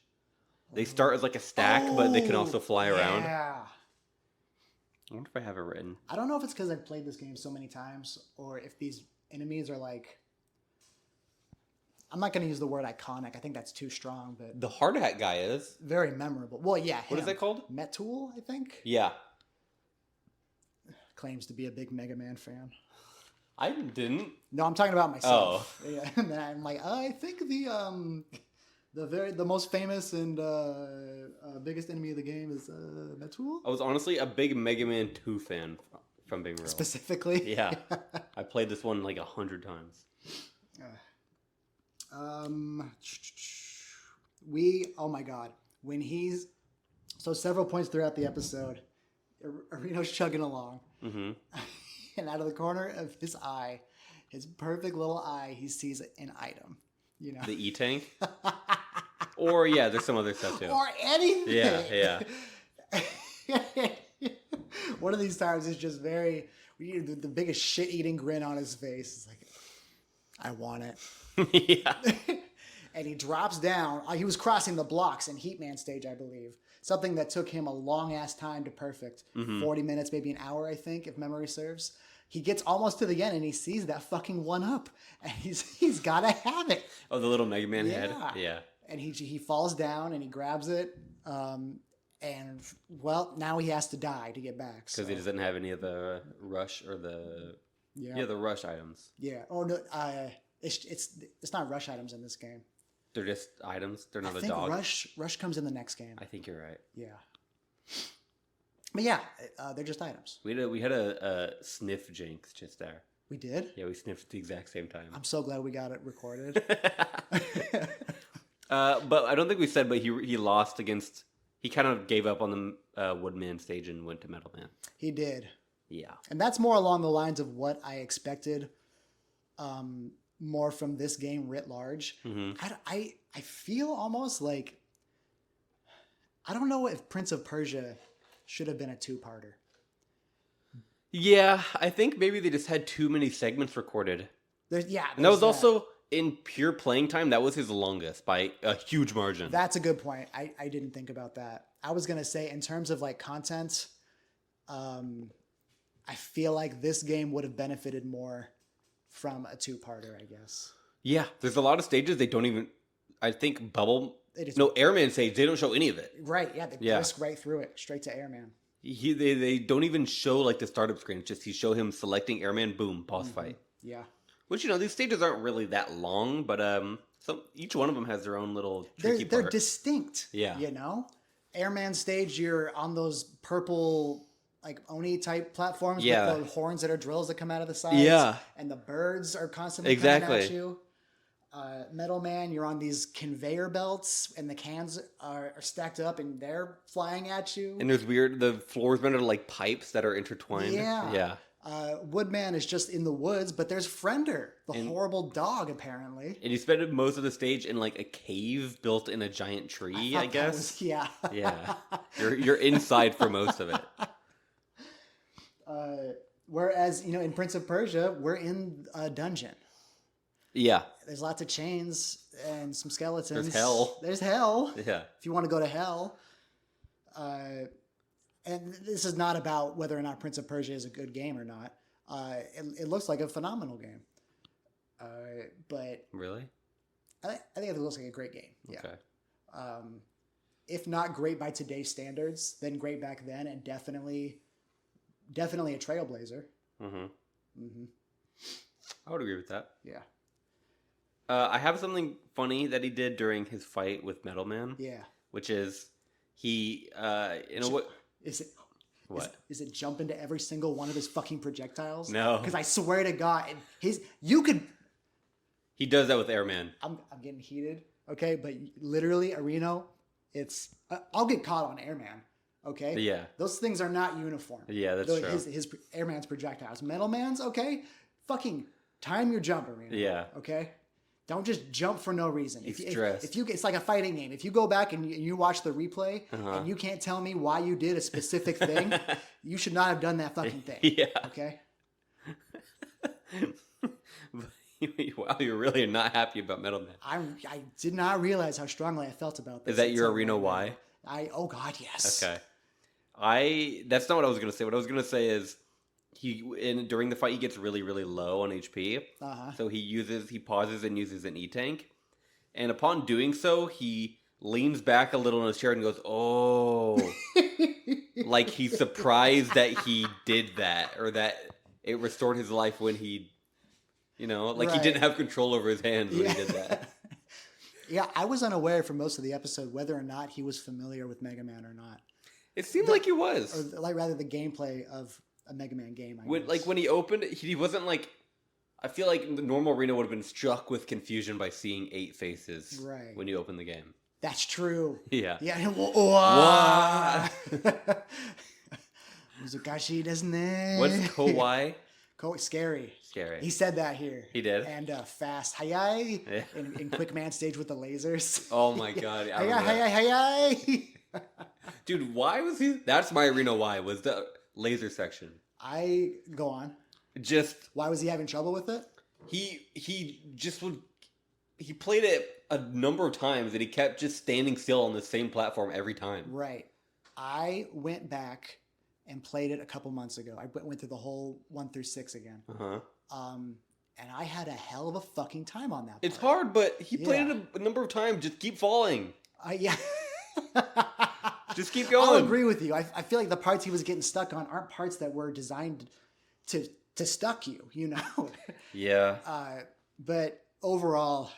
They start as like a stack, but they can also fly around. Yeah. I wonder if I have it written. I don't know if it's because I've played this game so many times or if these enemies are like... I'm not going to use the word iconic. I think that's too strong, but... The hard hat guy is. Very memorable. Well, yeah, What is that called? Metul, I think? Yeah. Claims to be a big Mega Man fan. I didn't. No, I'm talking about myself. Oh. Yeah, and then I'm like, I think the the most famous and biggest enemy of the game is Metul. I was honestly a big Mega Man 2 fan, if I'm being real. Specifically. Yeah. I played this one like 100 times. Oh my god. When he's... So several points throughout the episode, Areno's chugging along. Mm-hmm. And out of the corner of his eye, his perfect little eye, he sees an item. You know? The E-Tank? Or, yeah, there's some other stuff too. Or anything. Yeah. One of these times is just very... The biggest shit-eating grin on his face. It's like, I want it. Yeah. And he drops down. He was crossing the blocks in Heatman stage, I believe. Something that took him a long-ass time to perfect. 40 minutes, maybe an hour, I think, if memory serves. He gets almost to the end, and he sees that fucking 1-up. And he's got to have it. Oh, the little Mega Man head? Yeah. And he falls down, and he grabs it. And, well, now he has to die to get back. Because he doesn't have any of the rush or the... Yeah, the rush items. Yeah. Oh, no, it's not rush items in this game. They're just items. They're not I a think dog. Rush comes in the next game. I think you're right. Yeah. But yeah, they're just items. We had a sniff jinx just there. We did? Yeah, we sniffed at the exact same time. I'm so glad we got it recorded. But I don't think we said, but he lost against... He kind of gave up on the Woodman stage and went to Metal Man. He did. Yeah. And that's more along the lines of what I expected more from this game writ large. Mm-hmm. I feel almost like... I don't know if Prince of Persia should have been a two-parter. Yeah, I think maybe they just had too many segments recorded. And that was also, in pure playing time, that was his longest by a huge margin. That's a good point. I didn't think about that. I was going to say, in terms of like content, I feel like this game would have benefited more from a two-parter, I guess. Yeah, there's a lot of stages they don't even... I think Airman stage, they don't show any of it. Right, yeah, they whisk right through it, straight to Airman. They don't even show like the startup screen. It's just he show him selecting Airman, boom, boss fight. Yeah. Which, these stages aren't really that long, but each one of them has their own little tricky part. They're distinct. Yeah. Airman stage, you're on those purple... like Oni type platforms with the horns that are drills that come out of the sides. Yeah. And the birds are constantly coming at you. Metal Man, you're on these conveyor belts and the cans are stacked up and they're flying at you. And there's the floors made out of like pipes that are intertwined. Yeah. Woodman is just in the woods, but there's Frender, the horrible dog, apparently. And you spend most of the stage in like a cave built in a giant tree, I guess. Yeah. You're inside for most of it. Whereas, in Prince of Persia, we're in a dungeon. Yeah. There's lots of chains and some skeletons. There's hell. Yeah. If you want to go to hell. And this is not about whether or not Prince of Persia is a good game or not. It looks like a phenomenal game. But really? I think it looks like a great game. Yeah. Okay. If not great by today's standards, then great back then, and definitely a trailblazer. I would agree with that. Yeah. I have something funny that he did during his fight with Metal Man. Yeah. Which is he Is it what? Is it jump into every single one of his fucking projectiles? No. Because I swear to God, He does that with Airman. I'm getting heated, okay? But literally, Areno, I'll get caught on Airman, okay? Yeah. Those things are not uniform. Yeah, that's true. His Airman's projectiles. Metal Man's, okay? Fucking time your jump, Areno. Yeah. Okay? Don't just jump for no reason. If it's like a fighting game. If you go back and you watch the replay and you can't tell me why you did a specific thing, you should not have done that fucking thing. Yeah. Okay? Wow, you're really not happy about Metal Man. I did not realize how strongly I felt about this. Is that your Areno why? Oh God, yes. Okay. That's not what I was going to say. What I was going to say is during the fight, he gets really, really low on HP. So he pauses and uses an E-Tank. And upon doing so, he leans back a little in his chair and goes, oh. Like he's surprised that he did that, or that it restored his life when he, he didn't have control over his hands when he did that. Yeah, I was unaware for most of the episode whether or not he was familiar with Mega Man or not. It seemed like he was. Or like rather the gameplay of a Mega Man game. When he opened it, he wasn't like. I feel like the normal Reno would have been struck with confusion by seeing 8 faces when you open the game. That's true. Yeah. Yeah. Muzukashi desu ne. What's Kowai? Scary. Scary. He said that here. He did? And fast. Hayai. In Quick Man stage with the lasers. Oh my god. Hayai. Dude, why was he? That's my Reno why, was the laser section. Go on. Just. Why was he having trouble with it? He just would. He played it a number of times and he kept just standing still on the same platform every time. Right. I went back and played it a couple months ago. I went through the whole 1 through 6 again. And I had a hell of a fucking time on that part. It's hard, but he played it a number of times. Just keep falling. Yeah. Just keep going. I'll agree with you. I feel like the parts he was getting stuck on aren't parts that were designed to stuck you, you know? Yeah. But overall,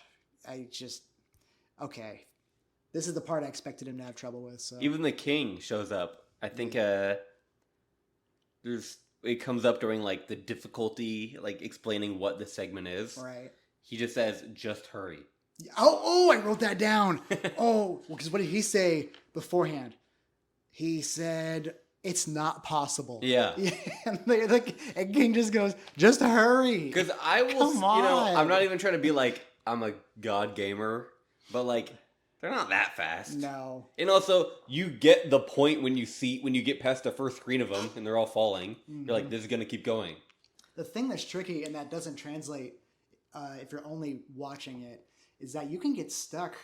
okay. This is the part I expected him to have trouble with. So even the king shows up. I think it comes up during like the difficulty, like explaining what the segment is. Right. He just says, "Just hurry." Oh! I wrote that down. Because what did he say beforehand? He said, "It's not possible." Yeah. And King just goes, "Just hurry." Because I will, I'm not even trying to be like I'm a god gamer, but like. They're not that fast. No. And also, you get the point when you get past the first screen of them and they're all falling. Mm-hmm. You're like, this is going to keep going. The thing that's tricky and that doesn't translate if you're only watching it is that you can get stuck.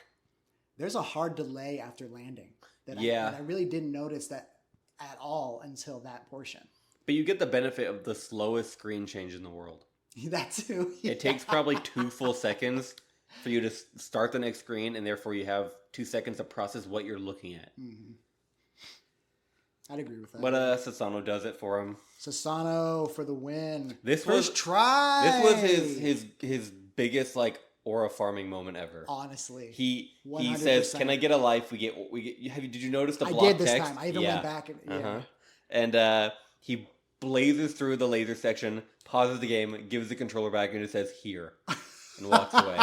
There's a hard delay after landing. I really didn't notice that at all until that portion. But you get the benefit of the slowest screen change in the world. That too. Yeah. It takes probably 2 full seconds for you to start the next screen, and therefore you have 2 seconds to process what you're looking at. Mm-hmm. I'd agree with that. But Sasano does it for him. Sasano for the win. First try. This was his biggest like aura farming moment ever. Honestly, he says, "Can I get a life? We get. Did you notice the block I did this text? time. I even went back and and he blazes through the laser section, pauses the game, gives the controller back, and it says here, and walks away.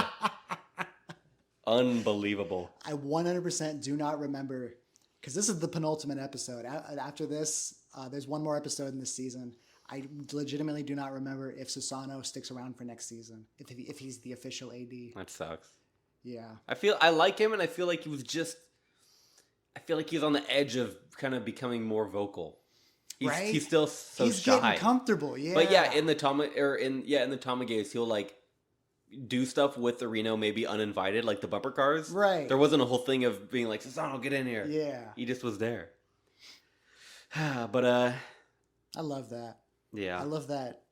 Unbelievable. I 100% do not remember, because this is the penultimate episode. After this, there's one more episode in this season. I legitimately do not remember if Susano sticks around for next season, if he's the official AD. That sucks. Yeah. I like him, and I feel like he's on the edge of kind of becoming more vocal. He's still so he's shy. He's getting comfortable, yeah. But yeah, in the Tamagaze, he'll like do stuff with the Reno maybe uninvited, like the bumper cars. Right. There wasn't a whole thing of being like, Susano, get in here. Yeah. He just was there. But I love that. Yeah. I love that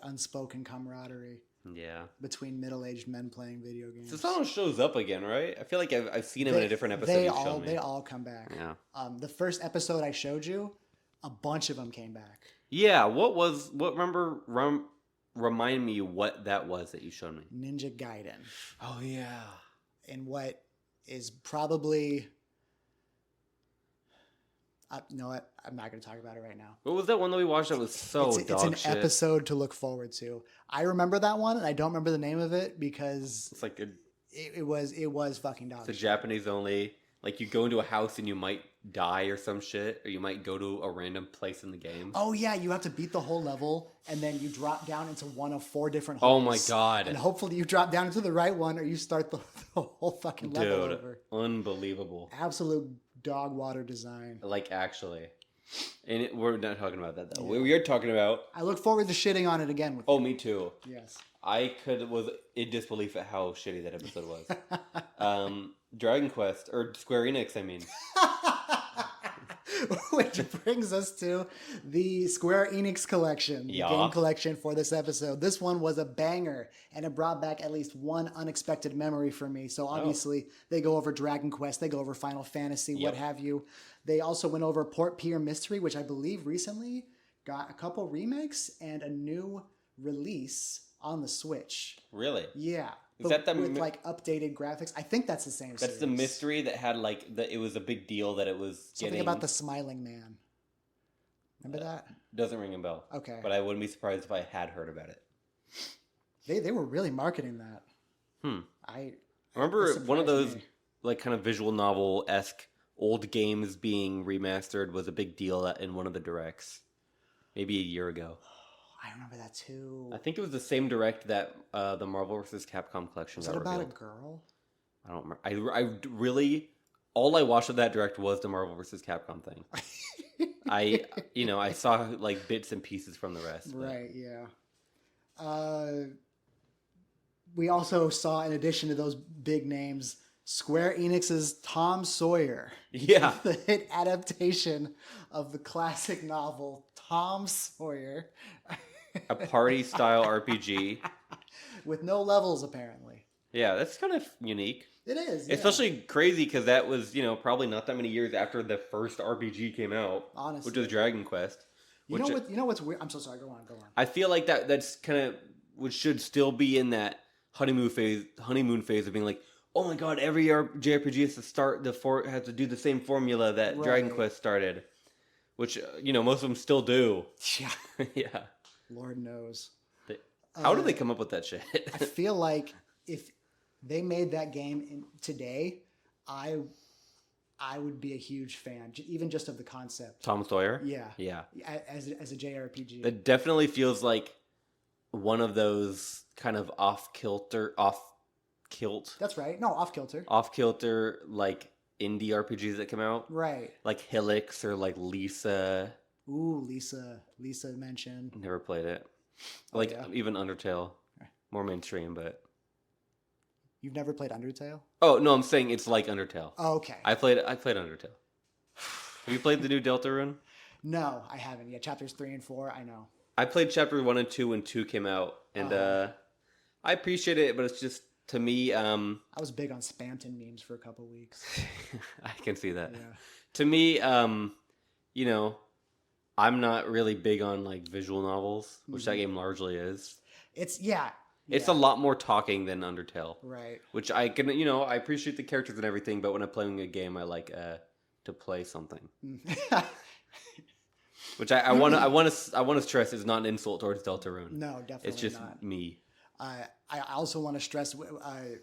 unspoken camaraderie. Yeah. Between middle-aged men playing video games. Susano shows up again, right? I feel like I've seen him in a different episode. They all come back. Yeah. The first episode I showed you, a bunch of them came back. Yeah. Remind me what that was that you showed me. Ninja Gaiden. Oh, yeah. And what is probably... you know what? I'm not going to talk about it right now. What was that one that we watched that was dog shit? It's an episode to look forward to. I remember that one, and I don't remember the name of it because... It's like it was fucking dog shit. It's a Japanese only... Like, you go into a house and you might die or some shit, or you might go to a random place in the game. Oh, yeah, you have to beat the whole level, and then you drop down into one of 4 different holes. Oh, my God. And hopefully you drop down into the right one, or you start the whole fucking level over. Unbelievable. Absolute dog water design. Like, actually. And we're not talking about that, though. Yeah. We are talking about... I look forward to shitting on it again with you. Oh, me too. Yes. I was in disbelief at how shitty that episode was. Dragon Quest, or Square Enix, I mean. Which brings us to the Square Enix collection, the game collection for this episode. This one was a banger, and it brought back at least one unexpected memory for me. So obviously, they go over Dragon Quest, they go over Final Fantasy, what have you. They also went over Port Pier Mystery, which I believe recently got a couple remakes and a new release on the Switch. Really? Yeah. Is that the with like updated graphics? I think that's the same. That's series. the mystery that had like it was a big deal that it was Something getting. about the smiling man. Remember that? Doesn't ring a bell. Okay. But I wouldn't be surprised if I had heard about it. They were really marketing that. I remember one of those me. like kind of visual novel-esque old games being remastered was a big deal in one of the directs. Maybe a year ago. I remember that too. I think it was the same direct that the Marvel vs. Capcom collection Was got that about revealed. a girl? I don't remember. I really all I watched of that direct was the Marvel vs. Capcom thing. I saw like bits and pieces from the rest. Right, yeah. We also saw, in addition to those big names, Square Enix's Tom Sawyer. Yeah. The hit adaptation of the classic novel Tom Sawyer. A party style RPG. With no levels, apparently. Yeah, that's kind of unique. It is. Yeah. Especially crazy because that was, probably not that many years after the first RPG came out. Honestly. Which was Dragon Quest. You know what's weird? I'm so sorry. Go on. I feel like that's kind of which should still be in that honeymoon phase of being like, oh my god, every JRPG has to has to do the same formula that Dragon Quest started, which most of them still do. Yeah. Yeah. Lord knows. How do they come up with that shit? I feel like if they made that game today, I would be a huge fan, even just of the concept. Tom Sawyer? Yeah. Yeah. As a JRPG. It definitely feels like one of those kind of off-kilt. That's right. No, off-kilter. Off-kilter, like, indie RPGs that come out. Right. Like Helix or like Lisa. Ooh, Lisa mentioned. Never played it. Oh, Like, yeah? even Undertale. More mainstream, but... You've never played Undertale? Oh, no, I'm saying it's like Undertale. Oh, okay. I played Undertale. Have you played the new Deltarune? No, I haven't. Yeah, chapters 3 and 4, I know. I played chapter 1 and 2 when 2 came out, and I appreciate it, but it's just, to me... I was big on Spamton memes for a couple weeks. I can see that. Yeah. To me, I'm not really big on, like, visual novels, which that game largely is. It's a lot more talking than Undertale. Right. Which I can, I appreciate the characters and everything, but when I'm playing a game, I like to play something. Which I want to stress is not an insult towards Deltarune. No, definitely It's just not. me. I also want to stress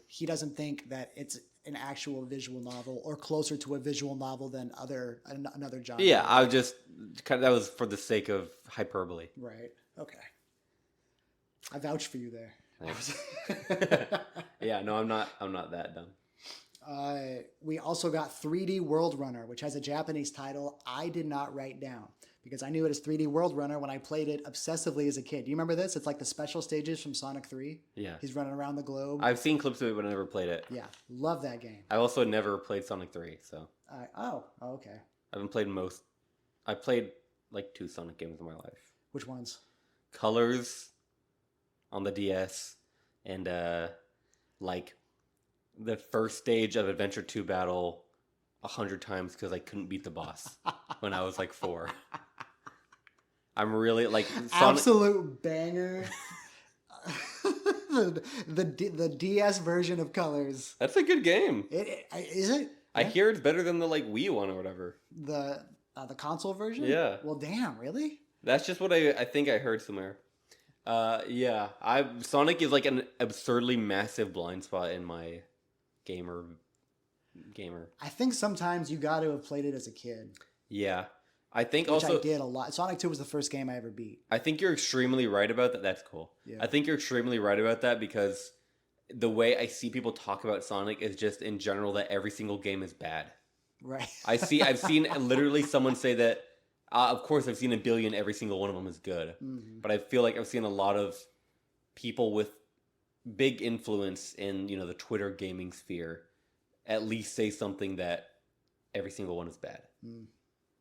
he doesn't think that it's an actual visual novel or closer to a visual novel than another genre. Yeah, I just that was for the sake of hyperbole. Right. Okay. I vouch for you there. Yeah, no, I'm not that dumb. We also got 3D World Runner, which has a Japanese title I did not write down because I knew it as 3D World Runner when I played it obsessively as a kid. Do you remember this? It's like the special stages from Sonic 3. Yeah. He's running around the globe. I've seen clips of it, but I never played it. Yeah, love that game. I also never played Sonic 3, so. Okay. I haven't played most. I played like 2 Sonic games in my life. Which ones? Colors on the DS and like the first stage of Adventure 2 Battle 100 times because I couldn't beat the boss when I was like 4. I'm really like Sonic... Absolute banger. the DS version of Colors. That's a good game. Is it? I hear it's better than the like Wii one or whatever. The console version? Yeah. Well, damn, really? That's just what I think I heard somewhere. Yeah. Sonic is like an absurdly massive blind spot in my gamer. I think sometimes you got to have played it as a kid. Yeah. I think which also I did a lot. Sonic 2 was the first game I ever beat. I think you're extremely right about that. That's cool. Yeah. I think you're extremely right about that because the way I see people talk about Sonic is just in general that every single game is bad. Right. I've seen literally someone say that. Of course, I've seen a billion. Every single one of them is good, but I feel like I've seen a lot of people with big influence in the Twitter gaming sphere at least say something that every single one is bad.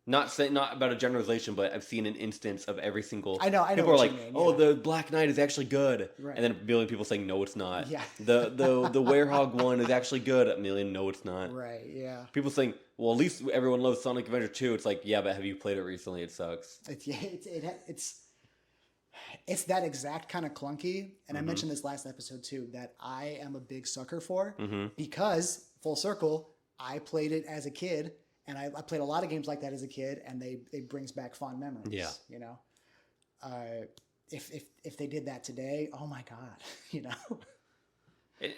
Not about a generalization, but I've seen an instance of every single. I know. People are like, "Oh, the Black Knight is actually good," right. and then a billion people saying, "No, it's not." Yeah. The Werehog one is actually good. A million, no, it's not. Right. Yeah. People saying, "Well, at least everyone loves Sonic Adventure 2." It's like, yeah, but have you played it recently? It sucks. it's that exact kind of clunky. And I Mhm. mentioned this last episode too, that I am a big sucker for Mm-hmm. because full circle, I played it as a kid, and I played a lot of games like that as a kid, and it brings back fond memories. Yeah. You know, if they did that today, oh my god, you know.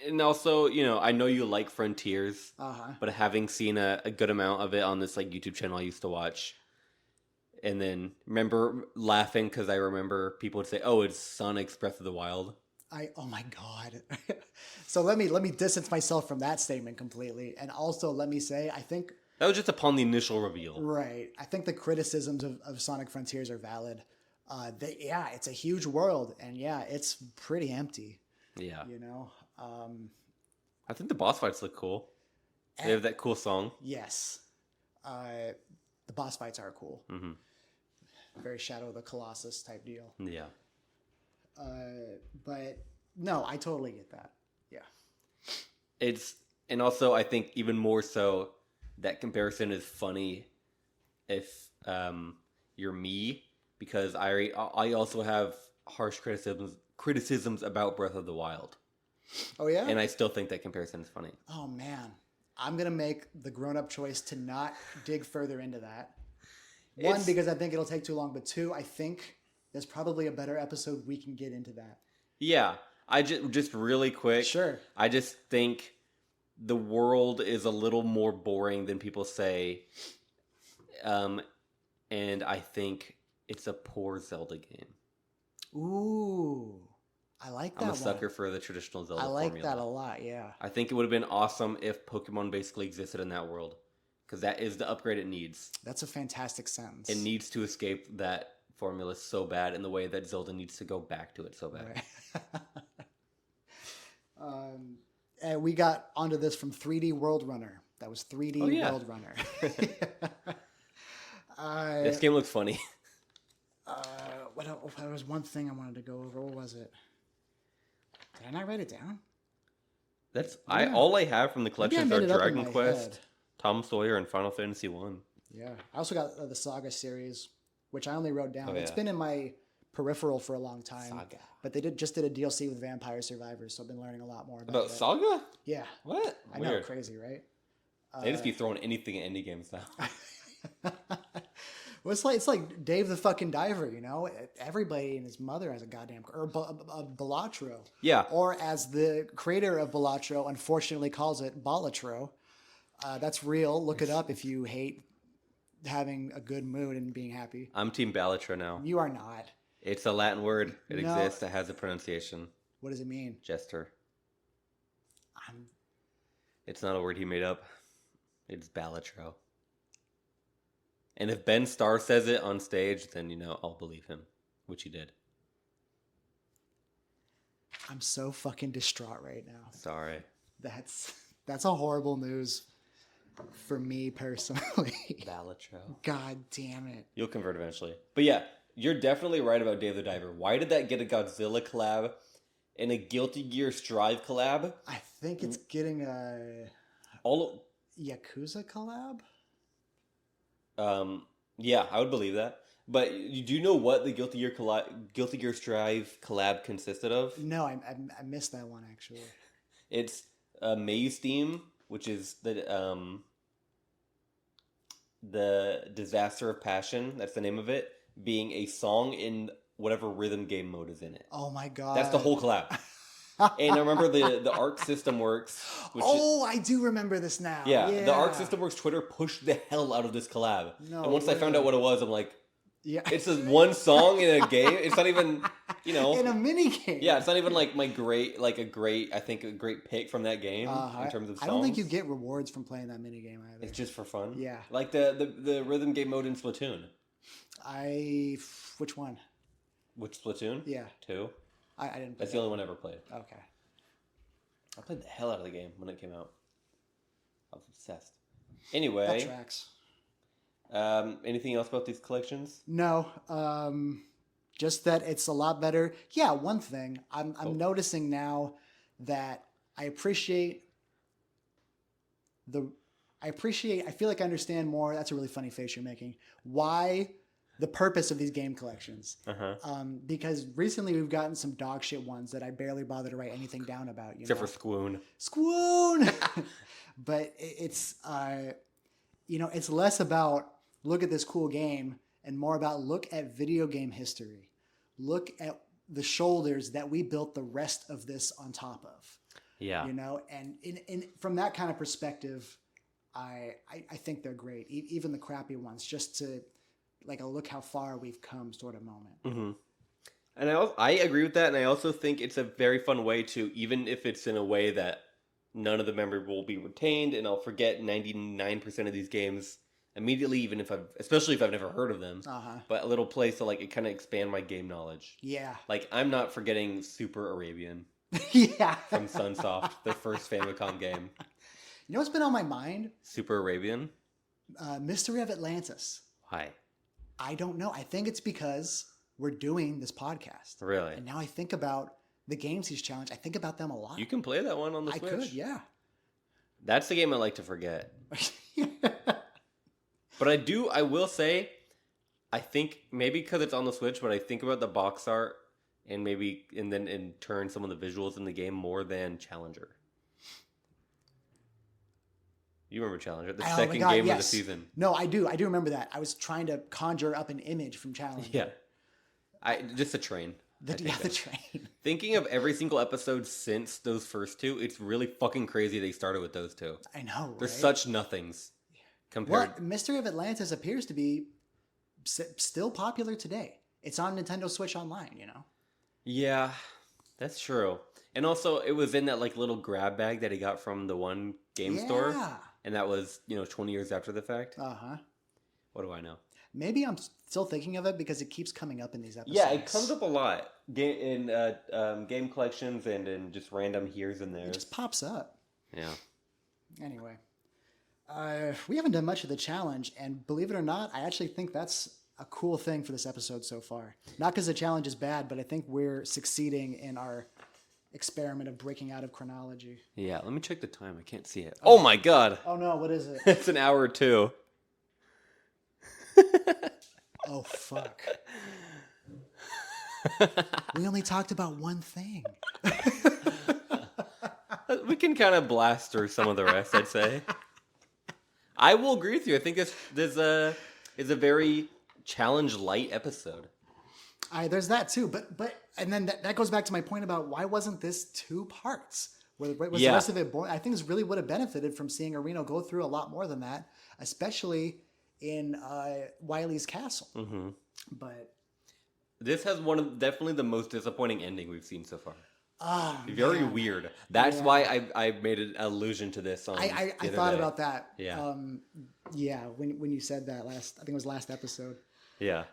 And also, I know you like Frontiers, Uh-huh. but having seen a good amount of it on this like YouTube channel I used to watch, and then remember laughing because I remember people would say, "Oh, it's Sonic's Breath of the Wild." Oh my god. So let me distance myself from that statement completely, and also let me say I think That was just upon the initial reveal. right. I think the criticisms of Sonic Frontiers are valid. Yeah, it's a huge world, and yeah, it's pretty empty. Yeah, You know. I think the boss fights look cool. They have that cool song. Yes. The boss fights are cool. Mm-hmm. Very Shadow of the Colossus type deal. Yeah. But no, I totally get that. Yeah. And also I think even more so that comparison is funny if you're me, because I also have harsh criticisms about Breath of the Wild. Oh yeah. And I still think that comparison is funny. Oh man, I'm gonna make the grown-up choice to not dig further into that. One, because I think it'll take too long, but two, I think there's probably a better episode we can get into that. Yeah, I just really quick. Sure. I just think the world is a little more boring than people say, and I think it's a poor Zelda game. Ooh, I like that. I'm a sucker for the traditional Zelda. I like formula. that a lot. Yeah. I think it would have been awesome if Pokemon basically existed in that world, because that is the upgrade it needs. That's a fantastic sentence. It needs to escape that formula so bad, in the way that Zelda needs to go back to it so bad. Right. And we got onto this from 3D World Runner. That was 3D World Runner. This game looks funny. There was one thing I wanted to go over. What was it? Did I not write it down? All I have from the collections are Dragon Quest, head. Tom Sawyer, and Final Fantasy 1. Yeah. I also got the Saga series, which I only wrote down. Oh, It's yeah. been in my peripheral for a long time. Saga. But they just did a DLC with Vampire Survivors, so I've been learning a lot more about About it. Saga? Yeah. What? I know, Weird. crazy, right? They just be throwing anything at indie games now. Well, it's like Dave the fucking Diver, you know? Everybody and his mother has a goddamn... Or Balatro. Yeah. Or as the creator of Balatro unfortunately calls it, Balatro. That's real. Look it up if you hate having a good mood and being happy. I'm Team Balatro now. You are not. It's a Latin word. It No. exists. It has a pronunciation. What does it mean? Jester. I'm... It's not a word he made up. It's Balatro. And if Ben Starr says it on stage, then, I'll believe him. Which he did. I'm so fucking distraught right now. Sorry. That's a horrible news for me personally. Balatro. God damn it. You'll convert eventually. But yeah, you're definitely right about Dave the Diver. Why did that get a Godzilla collab and a Guilty Gear Strive collab? I think it's getting a Yakuza collab? Yeah, I would believe that. But you do know what the Guilty Gear Strive collab consisted of? No, I missed that one actually. It's a Maze theme, which is the Disaster of Passion. That's the name of it. Being a song in whatever rhythm game mode is in it. Oh my god! That's the whole collab. And I remember the Arc System Works. I do remember this now. Yeah, the Arc System Works Twitter pushed the hell out of this collab. No and once I found out what it was, I'm like, yeah, it's just one song in a game. It's not even, in a mini game. Yeah, it's not even like a great pick from that game in terms of songs. I don't think you get rewards from playing that mini game either. It's just for fun. Yeah, like the rhythm game mode in Splatoon. Which one? Which Splatoon? Yeah, 2. I didn't play That's the only one I ever played. Okay. I played the hell out of the game when it came out. I was obsessed. Anyway. That tracks. Anything else about these collections? No. Just that it's a lot better. Yeah, one thing. I'm noticing now that I feel like I understand more. That's a really funny face you're making. Why the purpose of these game collections. Uh-huh. Because recently we've gotten some dog shit ones that I barely bother to write anything down about. Except for Squoon. Squoon! But it's, it's less about look at this cool game and more about look at video game history. Look at the shoulders that we built the rest of this on top of. Yeah. And from that kind of perspective, I think they're great. Even the crappy ones, just to like a look how far we've come sort of moment. Mm-hmm. And I agree with that, and I also think it's a very fun way to, even if it's in a way that none of the memory will be retained, and I'll forget 99% of these games immediately, especially if I've never heard of them. Uh-huh. But a little place to like kind of expand my game knowledge. Yeah. Like I'm not forgetting Super Arabian Yeah. from Sunsoft, the first Famicom game. You know what's been on my mind? Super Arabian. Mystery of Atlantis. Why? I don't know. I think it's because we're doing this podcast. Really? And now I think about the games he's challenged. I think about them a lot. You can play that one on the I Switch. could, yeah. That's the game I like to forget. But I will say, I think maybe because it's on the Switch, but I think about the box art and then in turn some of the visuals in the game more than Challenger. You remember Challenger, the second game of the season. No, I do. I do remember that. I was trying to conjure up an image from Challenger. Yeah. Just a train. The train. Thinking of every single episode since those first two, it's really fucking crazy they started with those two. I know, right? They're such nothings compared. Well, Mystery of Atlantis appears to be still popular today. It's on Nintendo Switch Online, Yeah, that's true. And also, it was in that like little grab bag that he got from the one game store. And that was, 20 years after the fact. Uh-huh. What do I know? Maybe I'm still thinking of it because it keeps coming up in these episodes. Yeah, it comes up a lot in game collections and in just random here's and there's. It just pops up. Yeah. Anyway, we haven't done much of the challenge, and believe it or not, I actually think that's a cool thing for this episode so far. Not because the challenge is bad, but I think we're succeeding in our experiment of breaking out of chronology. Yeah, let me check the time. I can't see it. Oh my god. Oh no, what is it? It's an hour 2. Oh fuck. We only talked about one thing. We can kind of blast through some of the rest, I'd say. I will agree with you. I think this is a very challenge light episode. There's that too, but and then that goes back to my point about why wasn't this 2 parts? Was the rest of it boring? I think this really would have benefited from seeing Areno go through a lot more than that, especially in Wily's castle. Mm-hmm. But this has definitely the most disappointing ending we've seen so far. Very weird. That's why I made an allusion to this on. I thought about that. Yeah. When you said that I think it was last episode. Yeah.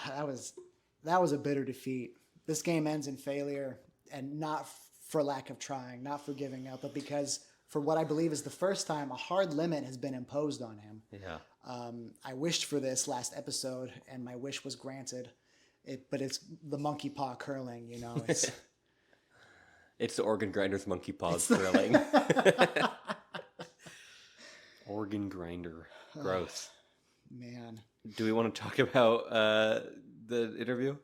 That was a bitter defeat. This game ends in failure, and not for lack of trying, not for giving up, but because for what I believe is the first time a hard limit has been imposed on him. Yeah. I wished for this last episode, and my wish was granted. But it's the monkey paw curling, It's it's the organ grinder's monkey paws curling. Organ grinder. Gross. Man. Do we want to talk about the interview?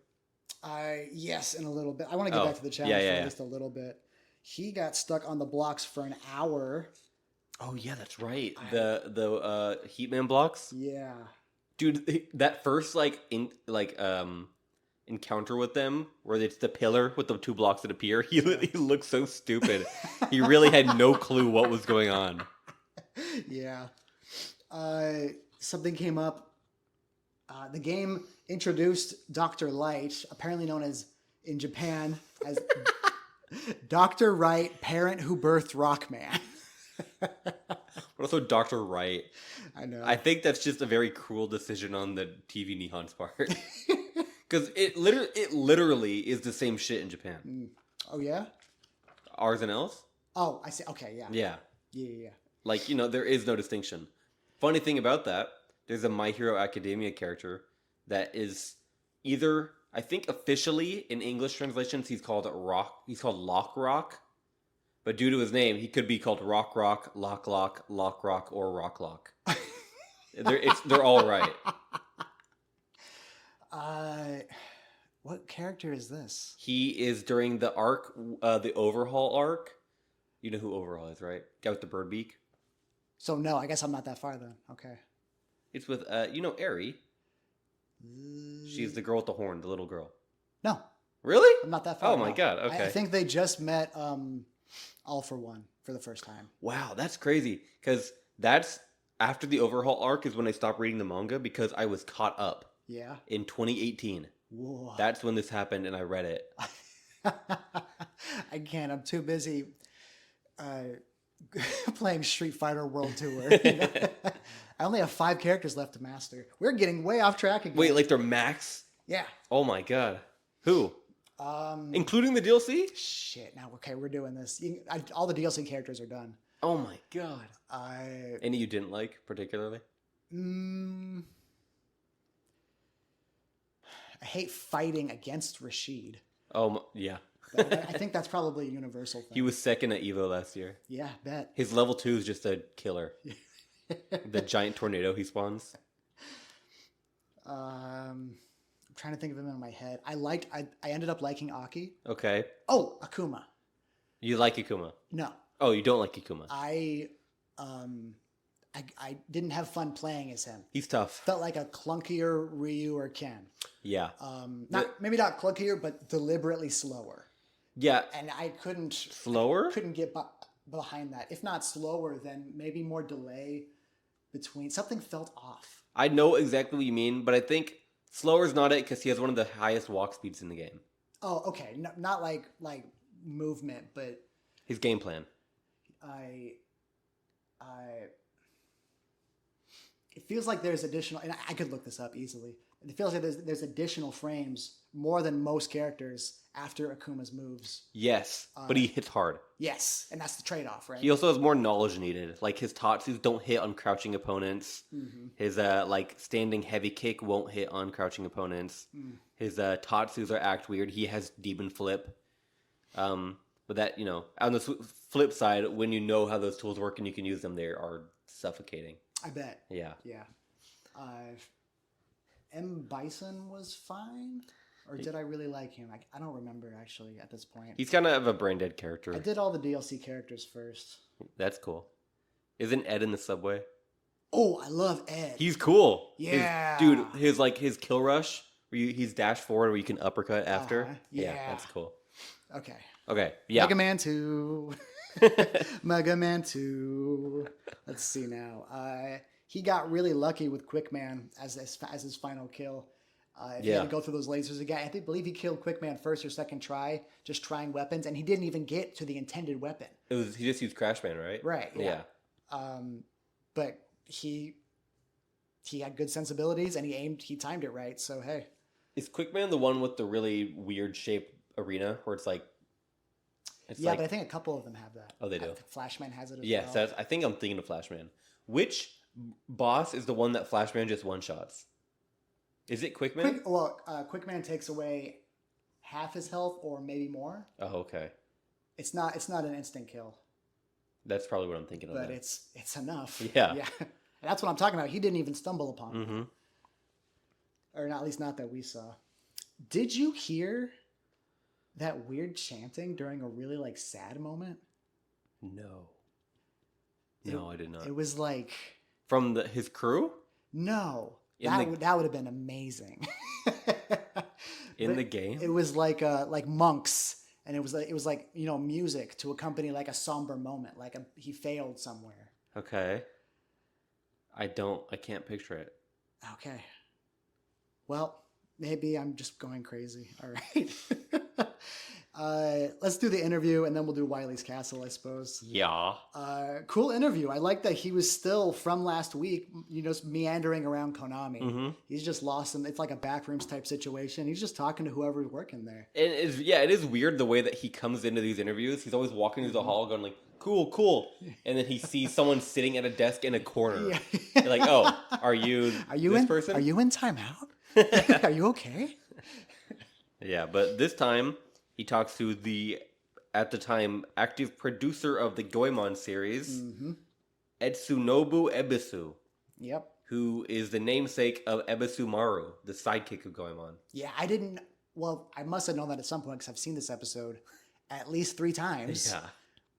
Yes, in a little bit. I want to get back to the challenge for just a little bit. He got stuck on the blocks for an hour. Oh yeah, that's right. The Heatman blocks. Yeah, dude, that first encounter with them, where it's the pillar with the 2 blocks that appear. He looked so stupid. He really had no clue what was going on. Yeah. Something came up. The game introduced Dr. Light, apparently known as in Japan as Dr. Wright, parent who birthed Rockman. But also Dr. Wright. I know. I think that's just a very cruel decision on the TV Nihon's part. Because it literally is the same shit in Japan. Oh, yeah? R's and L's? Oh, I see. Okay, yeah. Yeah. Yeah. Like, there is no distinction. Funny thing about that, there's a My Hero Academia character that is either, I think officially in English translations, he's called Lock Rock. But due to his name, he could be called Rock, Lock, or Rock. They're all right. What character is this? He is during the arc, the Overhaul arc. You know who Overhaul is, right? Guy with the bird beak. So no, I guess I'm not that far then. Okay. It's with, Eri. She's the girl with the horn, the little girl. No, Really? I'm not that far. Oh my no. god, okay. I think they just met All for One for the first time. Wow, that's crazy. Because that's after the Overhaul arc is when I stopped reading the manga because I was caught up Yeah. in 2018. Whoa. That's when this happened and I read it. I can't. I'm too busy playing Street Fighter World Tour. I only have 5 characters left to master. We're getting way off track again. Wait, like they're max? Yeah. Oh my god. Who? Including the DLC? Shit. Now, okay, we're doing this. All the DLC characters are done. Oh my god. I Any you didn't like particularly? I hate fighting against Rashid. Yeah. I think that's probably a universal thing. He was second at Evo last year. Yeah, bet. His level 2 is just a killer. The giant tornado he spawns. I'm trying to think of him in my head. I ended up liking Aki. Okay. Oh, Akuma. You like Akuma? No. Oh, you don't like Akuma? I didn't have fun playing as him. He's tough. Felt like a clunkier Ryu or Ken. Yeah. Maybe not clunkier, but deliberately slower. Yeah. And I couldn't Slower? couldn't get behind that. If not slower, then maybe more delay between. Something felt off. I know exactly what you mean, but I think slower is not it because he has one of the highest walk speeds in the game. Oh, okay. No, not like movement, but His game plan. it feels like there's additional, and I could look this up easily. It feels like there's additional frames, more than most characters, after Akuma's moves. Yes, but he hits hard. Yes, and that's the trade-off, right? He also has more knowledge needed. Like his Tatsus don't hit on crouching opponents. Mm-hmm. His standing heavy kick won't hit on crouching opponents. His Tatsus are act weird. He has demon flip. But that, on the flip side, when you know how those tools work and you can use them, they are suffocating. I bet. Yeah. Yeah. M. Bison was fine? Or did I really like him? I don't remember, actually, at this point. He's kind of a brain dead character. I did all the DLC characters first. That's cool. Isn't Ed in the subway? Oh, I love Ed. He's cool. Yeah. His kill rush, where he's dash forward where you can uppercut after. Yeah. That's cool. Okay. Okay, yeah. Mega Man 2. Mega Man 2. Let's see now. He got really lucky with Quickman as his final kill. If he had to go through those lasers again, I believe he killed Quickman first or second try, just trying weapons, and he didn't even get to the intended weapon. He just used Crashman, right? Right. Yeah. But he had good sensibilities, and he timed it right. So hey. Is Quickman the one with the really weird shaped arena where it's like? But I think a couple of them have that. Oh, they do. Flashman has it as well. Yes, I think I'm thinking of Flashman. Which boss is the one that Flashman just one shots? Is it Quickman? Quickman takes away half his health or maybe more. Oh, okay. It's not an instant kill. That's probably what I'm thinking of. But it's enough. Yeah. Yeah. And that's what I'm talking about. He didn't even stumble upon it. Mm-hmm. Or at least not that we saw. Did you hear that weird chanting during a really sad moment? No. No, I did not. It was like from his crew? No. That would have been amazing. In the game? It was like monks, and it was like music to accompany like a somber moment, like he failed somewhere. Okay. I can't picture it. Okay. Well, maybe I'm just going crazy. All right. Let's do the interview, and then we'll do Wily's Castle, I suppose. Yeah. Cool interview. I like that he was still from last week, meandering around Konami. Mm-hmm. He's just lost it's like a backrooms type situation. He's just talking to whoever's working there. It is weird the way that he comes into these interviews. He's always walking through the hall going like, cool. And then he sees someone sitting at a desk in a corner. Yeah. You're like, oh, are you this person? Are you in timeout? Are you okay? Yeah, but this time he talks to the, at the time, active producer of the Goemon series, Etsunobu Ebisu. Yep. who is the namesake of Ebisumaru, the sidekick of Goemon. Yeah, I didn't. Well, I must have known that at some point because I've seen this episode at least 3 times. Yeah.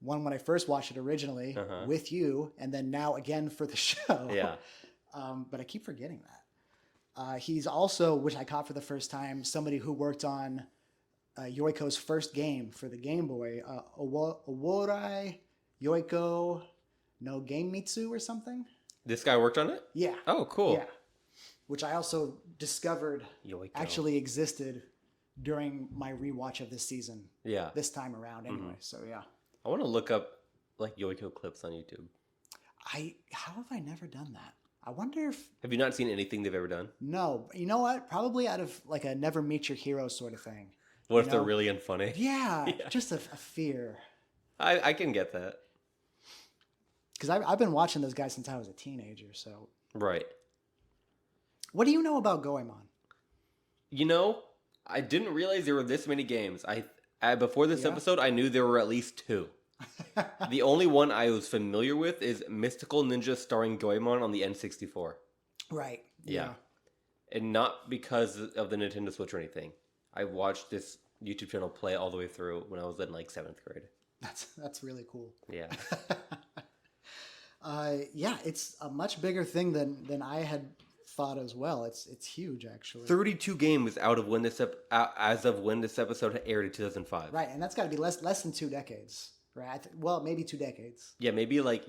One when I first watched it originally with you, and then now again for the show. Yeah. But I keep forgetting that. He's also, which I caught for the first time, somebody who worked on Yoiko's first game for the Game Boy, Oworai Yoiko no Gamemitsu or something. This guy worked on it? Yeah. Oh, cool. Yeah. Which I also discovered Yoiko. actually existed during my rewatch of this season. Yeah. This time around, anyway. So yeah. I want to look up like Yoiko clips on YouTube. How have I never done that? I wonder if Have you not seen anything they've ever done? no. You know what? Probably out of like a never meet your hero sort of thing. What if You they're know? really unfunny? Yeah, Yeah. just a fear. I can get that. Because I've been watching those guys since I was a teenager. So Right. what do you know about Goemon? You know, I didn't realize there were this many games. I before this Yeah? episode, I knew there were at least 2. The only one I was familiar with is Mystical Ninja starring Goemon on the N64. Right. Yeah. And not because of the Nintendo Switch or anything. I watched this YouTube channel play all the way through when I was in like 7th grade. That's really cool. Yeah. Yeah, it's a much bigger thing than I had thought as well. It's huge actually. 32 games out of when this as of when this episode aired in 2005. Right, and that's got to be less than 2 decades, right? Well, maybe 2 decades, Yeah, maybe like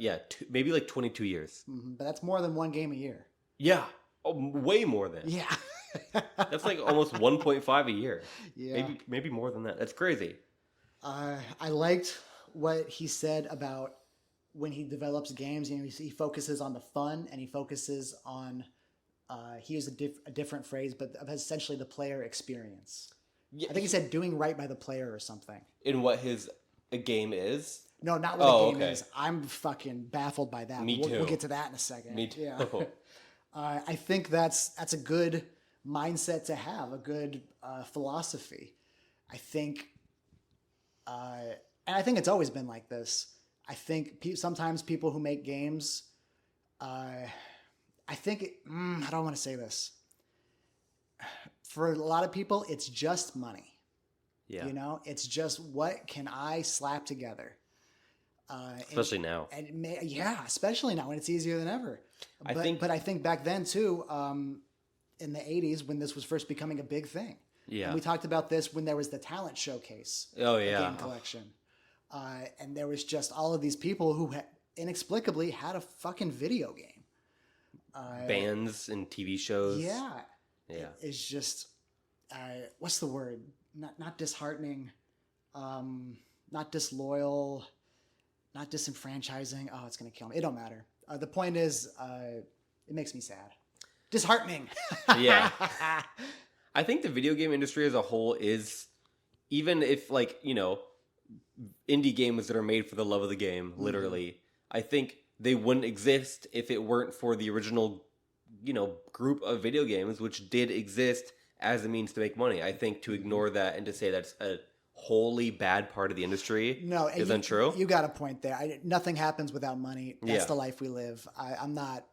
maybe like 22 years. but that's more than one game a year. Yeah. Oh, way more than. Yeah. That's like almost 1.5 a year. Yeah. Maybe more than that. That's crazy. I liked what he said about when he develops games. You know, he focuses on the fun, and he focuses on. He used a different phrase, but essentially the player experience. Yeah, I think he said doing right by the player or something. in what a game is. No, not what Oh, a game okay. is. I'm fucking baffled by that. Me We'll too. get to that in a second. Me too. Yeah. I think that's a good mindset to have, a good philosophy. I think, and I think it's always been like this. I think sometimes people who make games, I think, I don't want to say this. For a lot of people, it's just money. Yeah. You know, it's just what can I slap together. Especially now. And yeah, especially now when it's easier than ever. But I think back then too, in the 80s when this was first becoming a big thing. Yeah. And we talked about this when there was the talent showcase. Oh, the yeah. Game collection. And there was just all of these people who inexplicably had a fucking video game. Bands and TV shows. Yeah. Yeah. It's just, what's the word? Not disheartening, not disloyal, not disenfranchising. Oh, it's going to kill me. It don't matter. The point is, it makes me sad. Disheartening. Yeah. I think the video game industry as a whole is, even if like, you know, indie games that are made for the love of the game, literally, I think they wouldn't exist if it weren't for the original, you know, group of video games, which did exist as a means to make money. I think to ignore that and to say that's a wholly bad part of the industry No, is untrue. You got a point there. Nothing happens without money. That's Yeah. the life we live. I'm not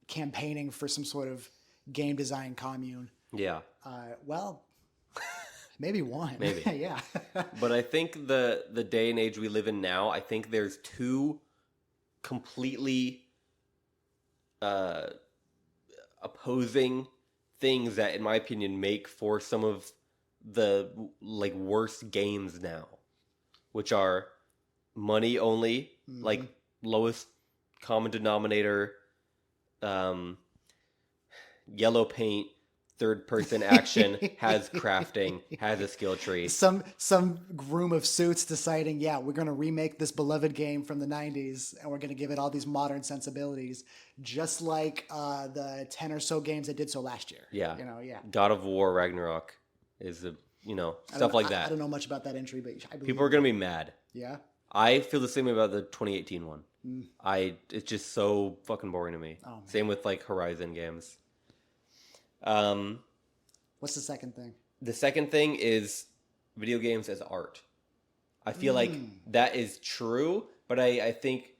campaigning for some sort of game design commune. Yeah. Well, maybe one. Maybe. Yeah. But I think the day and age we live in now, I think there's 2 completely opposing things that, in my opinion, make for some of the like worst games now, which are money only, like lowest common denominator, yellow paint, third person action, has crafting, has a skill tree. Some groom of suits deciding, yeah, we're going to remake this beloved game from the 90s and we're going to give it all these modern sensibilities, just like the 10 or so games that did so last year. Yeah. You know, yeah. God of War Ragnarok is a, you know, stuff like that. I don't know much about that entry, but I believe People are going to be mad. Yeah. I feel the same way about the 2018 one. It's just so fucking boring to me. Oh, man. Same with like Horizon games. What's the second thing? The second thing is video games as art. I feel like that is true, but I think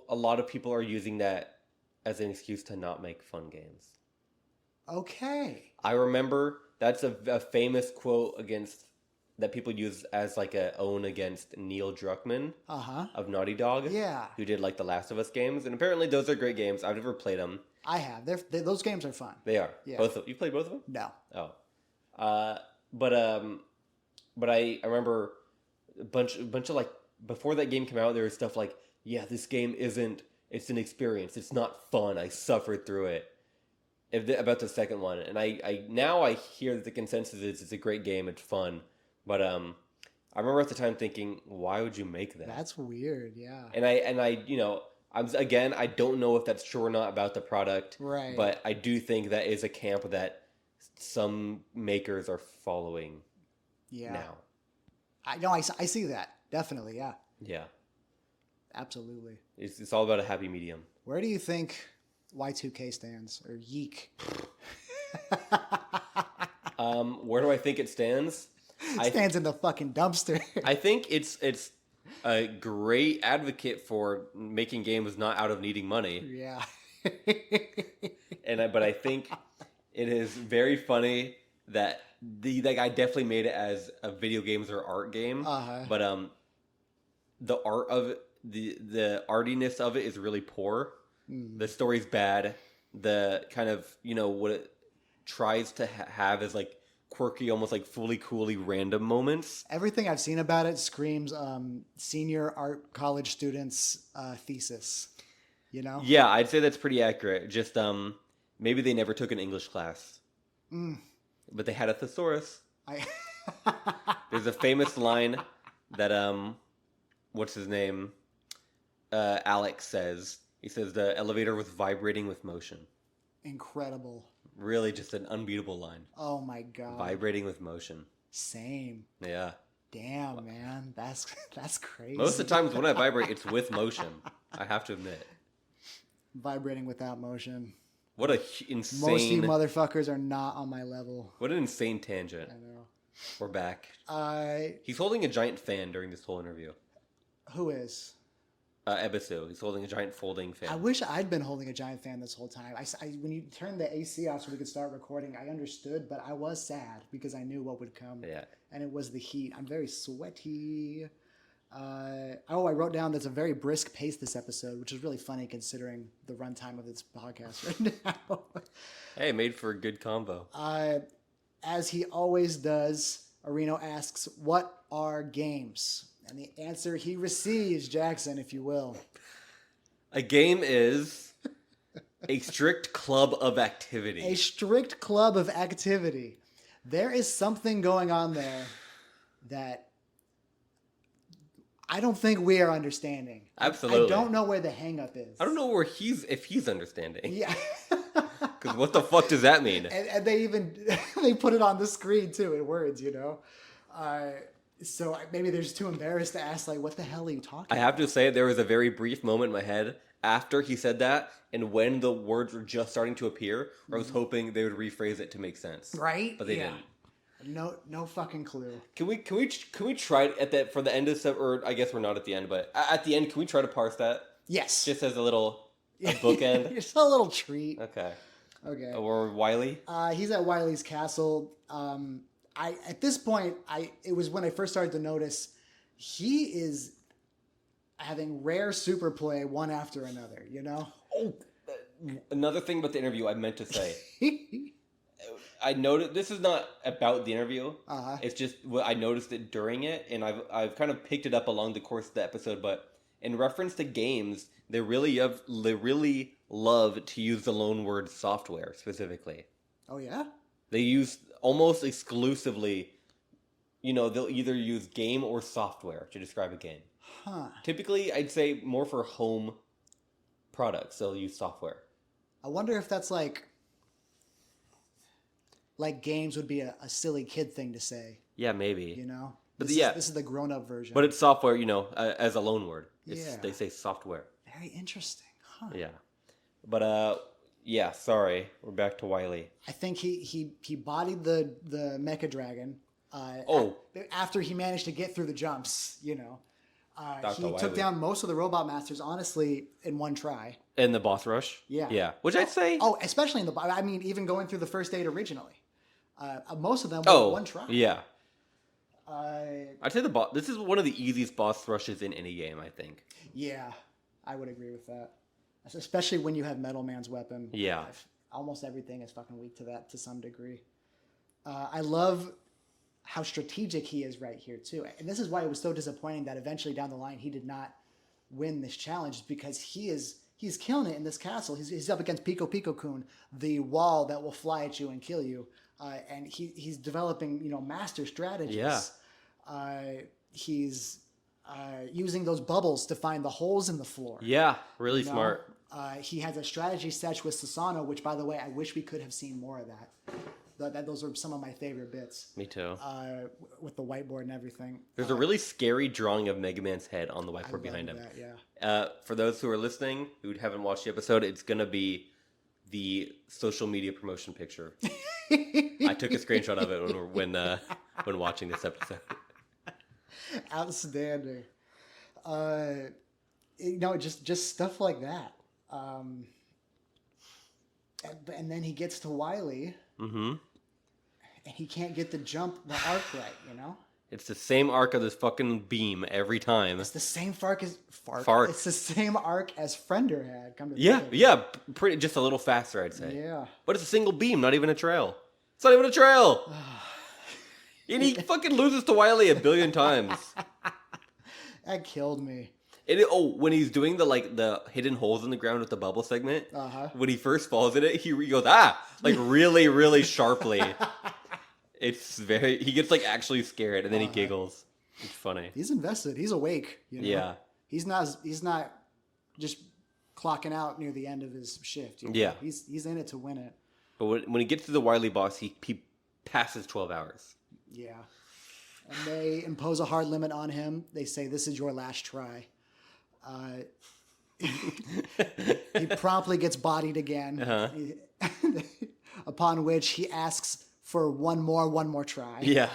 a lot of people are using that as an excuse to not make fun games. Okay. I remember that's a famous quote that people use as like a own against Neil Druckmann of Naughty Dog. Yeah. Who did like the Last of Us games, and apparently those are great games. I've never played them. I have. Those games are fun. They are. Yeah. You played both of them? No. Oh. But I remember a bunch of like before that game came out, there was stuff like, yeah, this game it's an experience. It's not fun. I suffered through it. About the second one, and I now I hear that the consensus is it's a great game. It's fun, but I remember at the time thinking, why would you make that? That's weird. Yeah. And I I don't know if that's true or not about the product. Right. But I do think that is a camp that some makers are following. Yeah. Now. I see that. Definitely, yeah. Yeah. Absolutely. It's all about a happy medium. Where do you think Y2K stands? Or Yeek? Where do I think it stands? Stands in the fucking dumpster. I think it's a great advocate for making games not out of needing money. Yeah. But I think it is very funny that that guy definitely made it as a video games or art game. But the art of it, the artiness of it is really poor. The story's bad. The kind of what it tries to have is like quirky, almost like fully coolly random moments. Everything I've seen about it screams senior art college students thesis. Yeah, I'd say that's pretty accurate. Just maybe they never took an English class, but they had a thesaurus. There's a famous line that what's his name? Alex says. He says the elevator was vibrating with motion. Incredible. Really just an unbeatable line. Oh my god. Vibrating with motion. Same. Yeah. Damn, man. That's crazy. Most of the times when I vibrate, it's with motion. I have to admit. Vibrating without motion. What a insane... Most of you motherfuckers are not on my level. What an insane tangent. I know. We're back. He's holding a giant fan during this whole interview. Who is? Ebisu. He's holding a giant folding fan. I wish I'd been holding a giant fan this whole time. When you turned the AC off so we could start recording, I understood, but I was sad because I knew what would come. Yeah. And it was the heat. I'm very sweaty. I wrote down that's a very brisk pace this episode, which is really funny considering the runtime of this podcast right now. Hey, made for a good combo. As he always does, Areno asks, what are games? And the answer he receives, Jackson, if you will. A game is a strict club of activity. A strict club of activity. There is something going on there that I don't think we are understanding. Absolutely. I don't know where the hang-up is. I don't know if he's understanding. Yeah. Because what the fuck does that mean? And they even they put it on the screen too in words, So maybe they're just too embarrassed to ask, like, what the hell are you talking about? I have to say, there was a very brief moment in my head after he said that, and when the words were just starting to appear, where I was hoping they would rephrase it to make sense. Right? But they didn't. No fucking clue. Can we try at that for the end of stuff, or I guess we're not at the end, but at the end, can we try to parse that? Yes. Just as a bookend? Just a little treat. Okay. Okay. Or Wiley? He's at Wiley's castle. At this point, it was when I first started to notice he is having rare super play one after another, Oh, another thing about the interview I meant to say. I noticed this is not about the interview. It's just I noticed it during it, and I've kind of picked it up along the course of the episode. But in reference to games, they really love to use the loan word software specifically. Oh yeah. They use almost exclusively, they'll either use game or software to describe a game. Huh. Typically, I'd say more for home products, they'll use software. I wonder if that's like games would be a silly kid thing to say. Yeah, maybe. But this is the grown-up version. But it's software, as a loan word. Yeah. They say software. Very interesting. Huh. Yeah. But, yeah, sorry. We're back to Wiley. I think he bodied the Mecha Dragon. After he managed to get through the jumps, Dr. He took Wily. down most of the Robot Masters, honestly, in one try. In the boss rush? Yeah. Yeah. Which I'd say... Oh, especially in the... I mean, even going through the first 8 originally. Most of them were one try. yeah. Uh, I'd say the boss... This is one of the easiest boss rushes in any game, I think. yeah, I would agree with that. Especially when you have Metal Man's weapon. Yeah. Almost everything is fucking weak to that to some degree. I love how strategic he is right here, too. And this is why it was so disappointing that eventually down the line he did not win this challenge, because he's killing it in this castle. He's up against Pico Pico Kun, the wall that will fly at you and kill you. And he's developing, master strategies. Yeah. He's using those bubbles to find the holes in the floor. Yeah. Really smart. He has a strategy set with Susano, which, by the way, I wish we could have seen more of that. Those are some of my favorite bits. Me too. With the whiteboard and everything. There's a really scary drawing of Mega Man's head on the whiteboard behind him. That, yeah. For those who are listening who haven't watched the episode, it's going to be the social media promotion picture. I took a screenshot of it when watching this episode. Outstanding. Just stuff like that. And then he gets to Wily, Mm-hmm. and he can't get the arc right, It's the same arc of this fucking beam every time. It's the same arc as Fart. It's the same arc as Friender had. Come to Yeah, think of it. yeah, pretty just a little faster, I'd say. Yeah. But it's a single beam, not even a trail. It's not even a trail. And he fucking loses to Wily a billion times. That killed me. When he's doing the hidden holes in the ground with the bubble segment, Uh-huh. when he first falls in it, he goes like really, really sharply. He gets actually scared, and then he giggles. It's funny. He's invested. He's awake. Yeah. He's not just clocking out near the end of his shift. Yeah. He's in it to win it. But when he gets to the Wily boss, he passes 12 hours. Yeah. And they impose a hard limit on him. They say, "This is your last try." He promptly gets bodied again. Uh-huh. Upon which he asks for one more try. Yeah.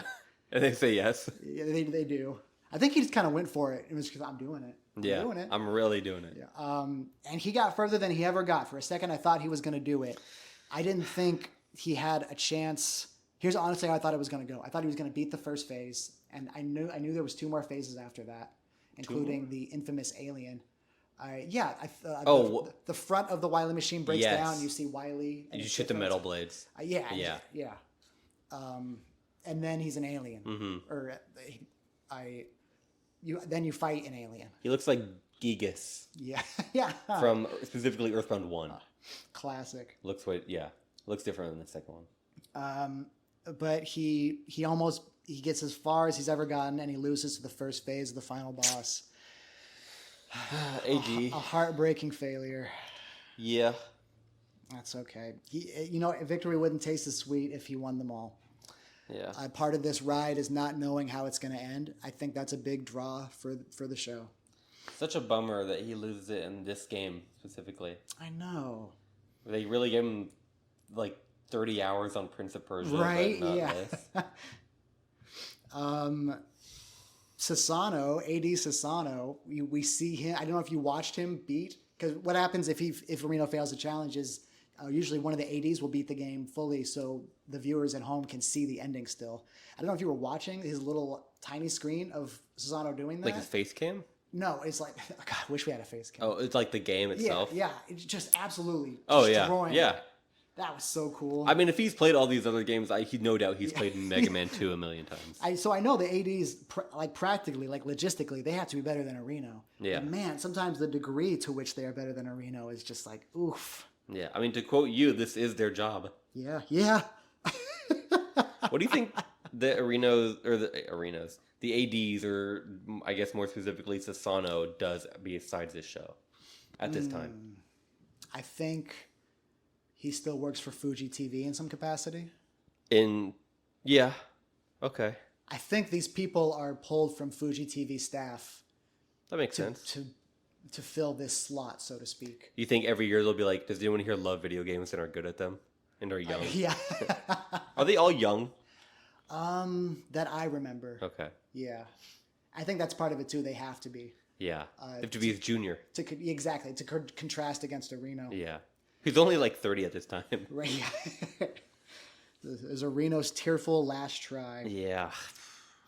And they say yes. Yeah, they do. I think he just kind of went for it. It was because I'm doing it. I'm doing it. I'm really doing it. Yeah. And he got further than he ever got. For a second, I thought he was going to do it. I didn't think he had a chance. Here's honestly how I thought it was going to go. I thought he was going to beat the first phase, and I knew there was 2 more phases after that, including the infamous alien. The front of the Wily machine breaks Yes. down. You see Wily. And You it's shoot the different. metal blades. Yeah. And then he's an alien. Mm-hmm. Or then you fight an alien. He looks like Gigas Yeah, yeah. from specifically Earthbound 1. Classic. Looks different than the second one. But he gets as far as he's ever gotten, and he loses to the first phase of the final boss. AG. A heartbreaking failure. Yeah. That's okay. Victory wouldn't taste as sweet if he won them all. Yeah. Part of this ride is not knowing how it's going to end. I think that's a big draw for the show. Such a bummer that he loses it in this game specifically. I know. They really gave him 30 hours on Prince of Persia. Right? But not Yeah. this. Sasano, AD Sasano, we see him. I don't know if you watched him beat, because what happens if Reno fails the challenge is usually one of the ADs will beat the game fully, so the viewers at home can see the ending still. I don't know if you were watching his little tiny screen of Sasano doing that. Like his face cam? No, it's like, God, I wish we had a face cam. Oh, it's like the game itself? Yeah, it's just absolutely Oh, yeah. destroying Yeah. it. That was so cool. I mean, if he's played all these other games, no doubt he's played Mega Man 2 a million times. So I know the ADs, practically, logistically, they have to be better than Areno. Yeah. But man, sometimes the degree to which they are better t't Areno is just like, oof. Yeah, I mean, to quote you, this is their job. Yeah. What do you think the ADs, or I guess more specifically Sasano, does besides this show at this time? I think he still works for Fuji TV in some capacity. Yeah, okay. I think these people are pulled from Fuji TV staff That makes sense. to fill this slot, so to speak. You think every year they'll be like, does anyone here love video games and are good at them? And are young? Yeah. Are they all young? That I remember. Okay. Yeah. I think that's part of it too. They have to be Yeah. They have to be his junior. exactly to contrast against Areno. Yeah. He's only like 30 at this time. Right. There's Areno's tearful last try. Yeah.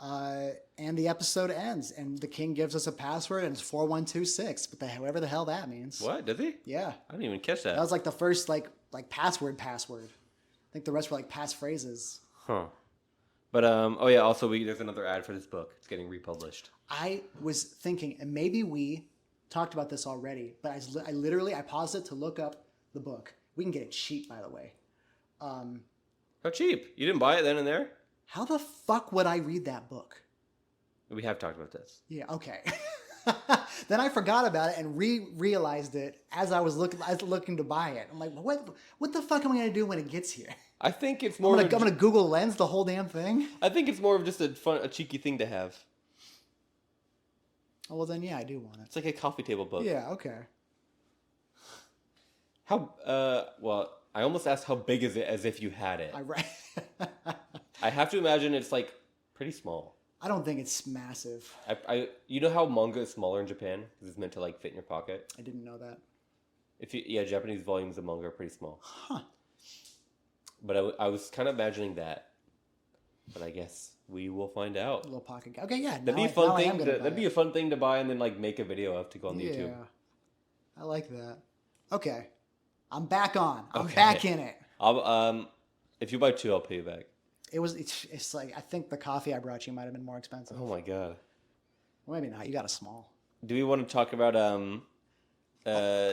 And the episode ends, and the king gives us a password, and it's 4126. But whoever the hell that means. What? Does he? Yeah. I didn't even catch that. That was like the first like password. I think the rest were like passphrases. Huh. But oh yeah, also there's another ad for this book. It's getting republished. I was thinking, and maybe we talked about this already, but I paused it to look up the book. We can get it cheap, by the way. How cheap? You didn't buy it then and there? How the fuck would I read that book? We have talked about this. Yeah, okay. Then I forgot about it and realized it as I was looking to buy it. I'm like, what the fuck am I gonna do when it gets here? I think it's I'm more. gonna Google Lens the whole damn thing. I think it's more of just a cheeky thing to have. Oh, well then, yeah, I do want it. It's like a coffee table book. Yeah, okay. How? Well, I almost asked how big is it as if you had it. I have to imagine it's like pretty small. I don't think it's massive. You know how manga is smaller in Japan because it's meant to like fit in your pocket. I didn't know that. Japanese volumes of manga are pretty small. Huh. But I was kind of imagining that. But I guess we will find out. A little pocket. Okay, yeah. That'd be a fun thing. That'd be a fun thing to buy and then like make a video of to go on YouTube. I like that. Okay, I'm back on. I'm Okay. back in it. If you buy 2, I'll pay you back. It's like I think the coffee I brought you might have been more expensive. Oh my god. Well, maybe not. You got a small. Do we want to talk about I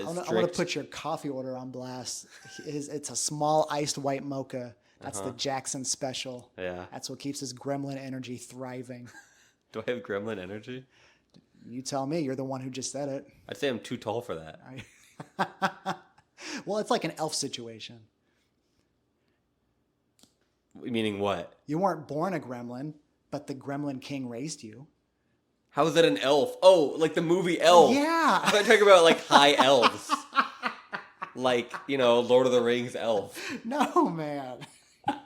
want to put your coffee order on blast. It's a small iced white mocha. That's the Jackson special. Yeah. That's what keeps his gremlin energy thriving. Do I have gremlin energy? You tell me. You're the one who just said it. I'd say I'm too tall for that. Well, it's like an elf situation. Meaning what? You weren't born a gremlin, but the gremlin king raised you. How is that an elf? Oh, like the movie Elf. Yeah. I talking about like high elves. Like, Lord of the Rings elf. No, man.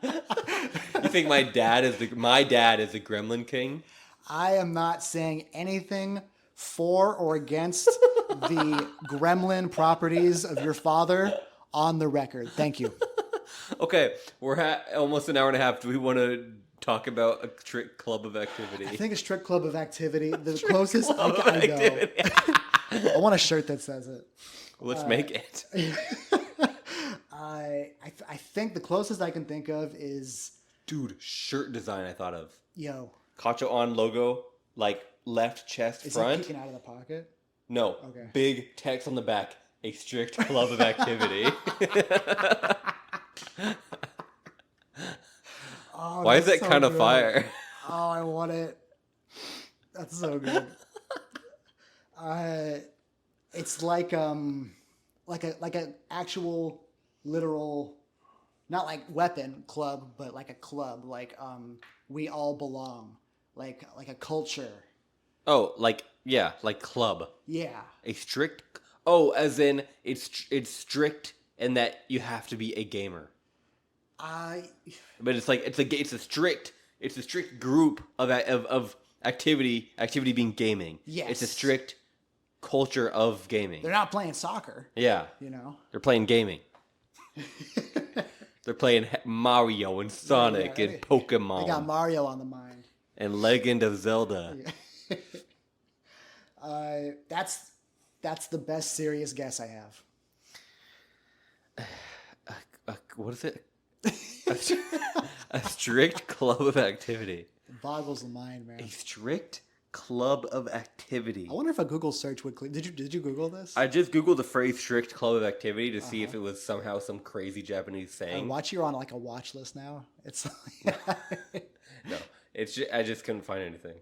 You think my dad is the gremlin king? I am not saying anything for or against the gremlin properties of your father on the record. Thank you. Okay, we're at almost an hour and a half. Do we want to talk about a strict club of activity? I think a strict club of activity, the closest I can go. I want a shirt that says it. Let's make it. I think the closest I can think of is... Dude, shirt design I thought of. Yo. Cacho on logo, like left chest Is front. it peeking out of the pocket? No. Okay. Big text on the back. A strict club of activity. Oh, Why is that that's so kind of good. fire? Oh, I want it. That's so good. It's like a actual literal, not like weapon club, but like a club, like we all belong, like a culture. Oh, like club. Yeah. A strict. Oh, as in it's strict in that you have to be a gamer. But it's a strict group of activity being gaming. Yes. It's a strict culture of gaming. They're not playing soccer. Yeah. They're playing gaming. They're playing Mario and Sonic and Pokemon. They got Mario on the mind. And Legend of Zelda. That's the best serious guess I have. What is it? A strict club of activity. It boggles the mind, man. A strict club of activity. I wonder if a Google search would click. Did you Google this? I just Googled the phrase strict club of activity to see if it was somehow some crazy Japanese saying. You're on like a watch list now. It's No, I just couldn't find anything.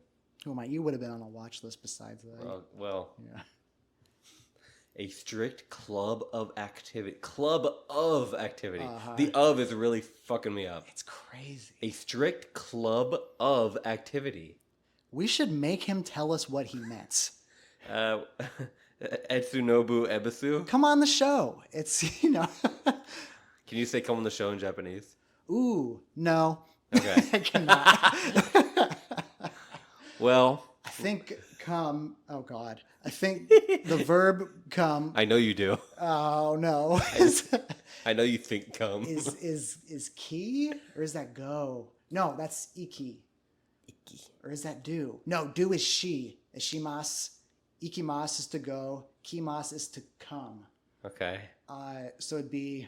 Oh you would have been on a watch list besides that. Well. Yeah. A strict club of activity. Club of activity. Uh-huh. The of is really fucking me up. It's crazy. A strict club of activity. We should make him tell us what he meant. Etsunobu Ebisu. Come on the show. It's, Can you say come on the show in Japanese? Ooh, no. Okay. I cannot. Well, I think come. Oh God. I think the verb come. I know you do. Oh no. I know you think come. is key or is that go? No, that's iki. Or is that do? No, do is she. Is shimas. Ikimas is to go. Kimas is to come. Okay. So it'd be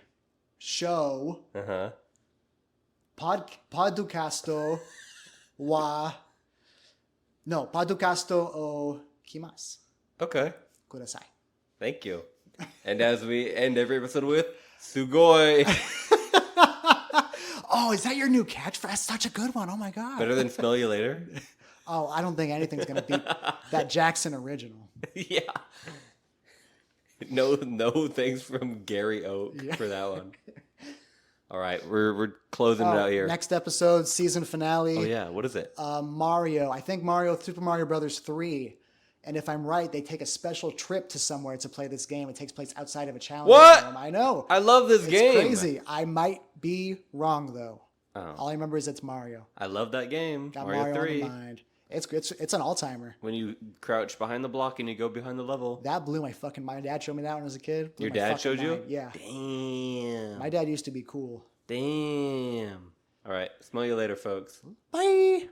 show. Uh-huh. Podcasto wa. No, podcasto o kimas. Okay. Kudasai. Thank you. And as we end every episode with Sugoi. Oh, is that your new catchphrase? That's such a good one. Oh my God. Better than smell you later? Oh, I don't think anything's going to beat that Jackson original. Yeah. No thanks from Gary Oak for that one. All right, we're closing it out here. Next episode, season finale. Oh yeah, what is it? Mario. I think Super Mario Brothers 3. And if I'm right, they take a special trip to somewhere to play this game. It takes place outside of a challenge. What? Room. I know. I love this game. It's crazy. I might be wrong though. Oh. All I remember is it's Mario. I love that game. Got Mario 3. on the mind. It's an all-timer. When you crouch behind the block and you go behind the level. That blew my fucking mind. Dad showed me that when I was a kid. Blew Your my dad fucking showed you? mind. Yeah. Damn. My dad used to be cool. Damn. All right, smell you later, folks. Bye.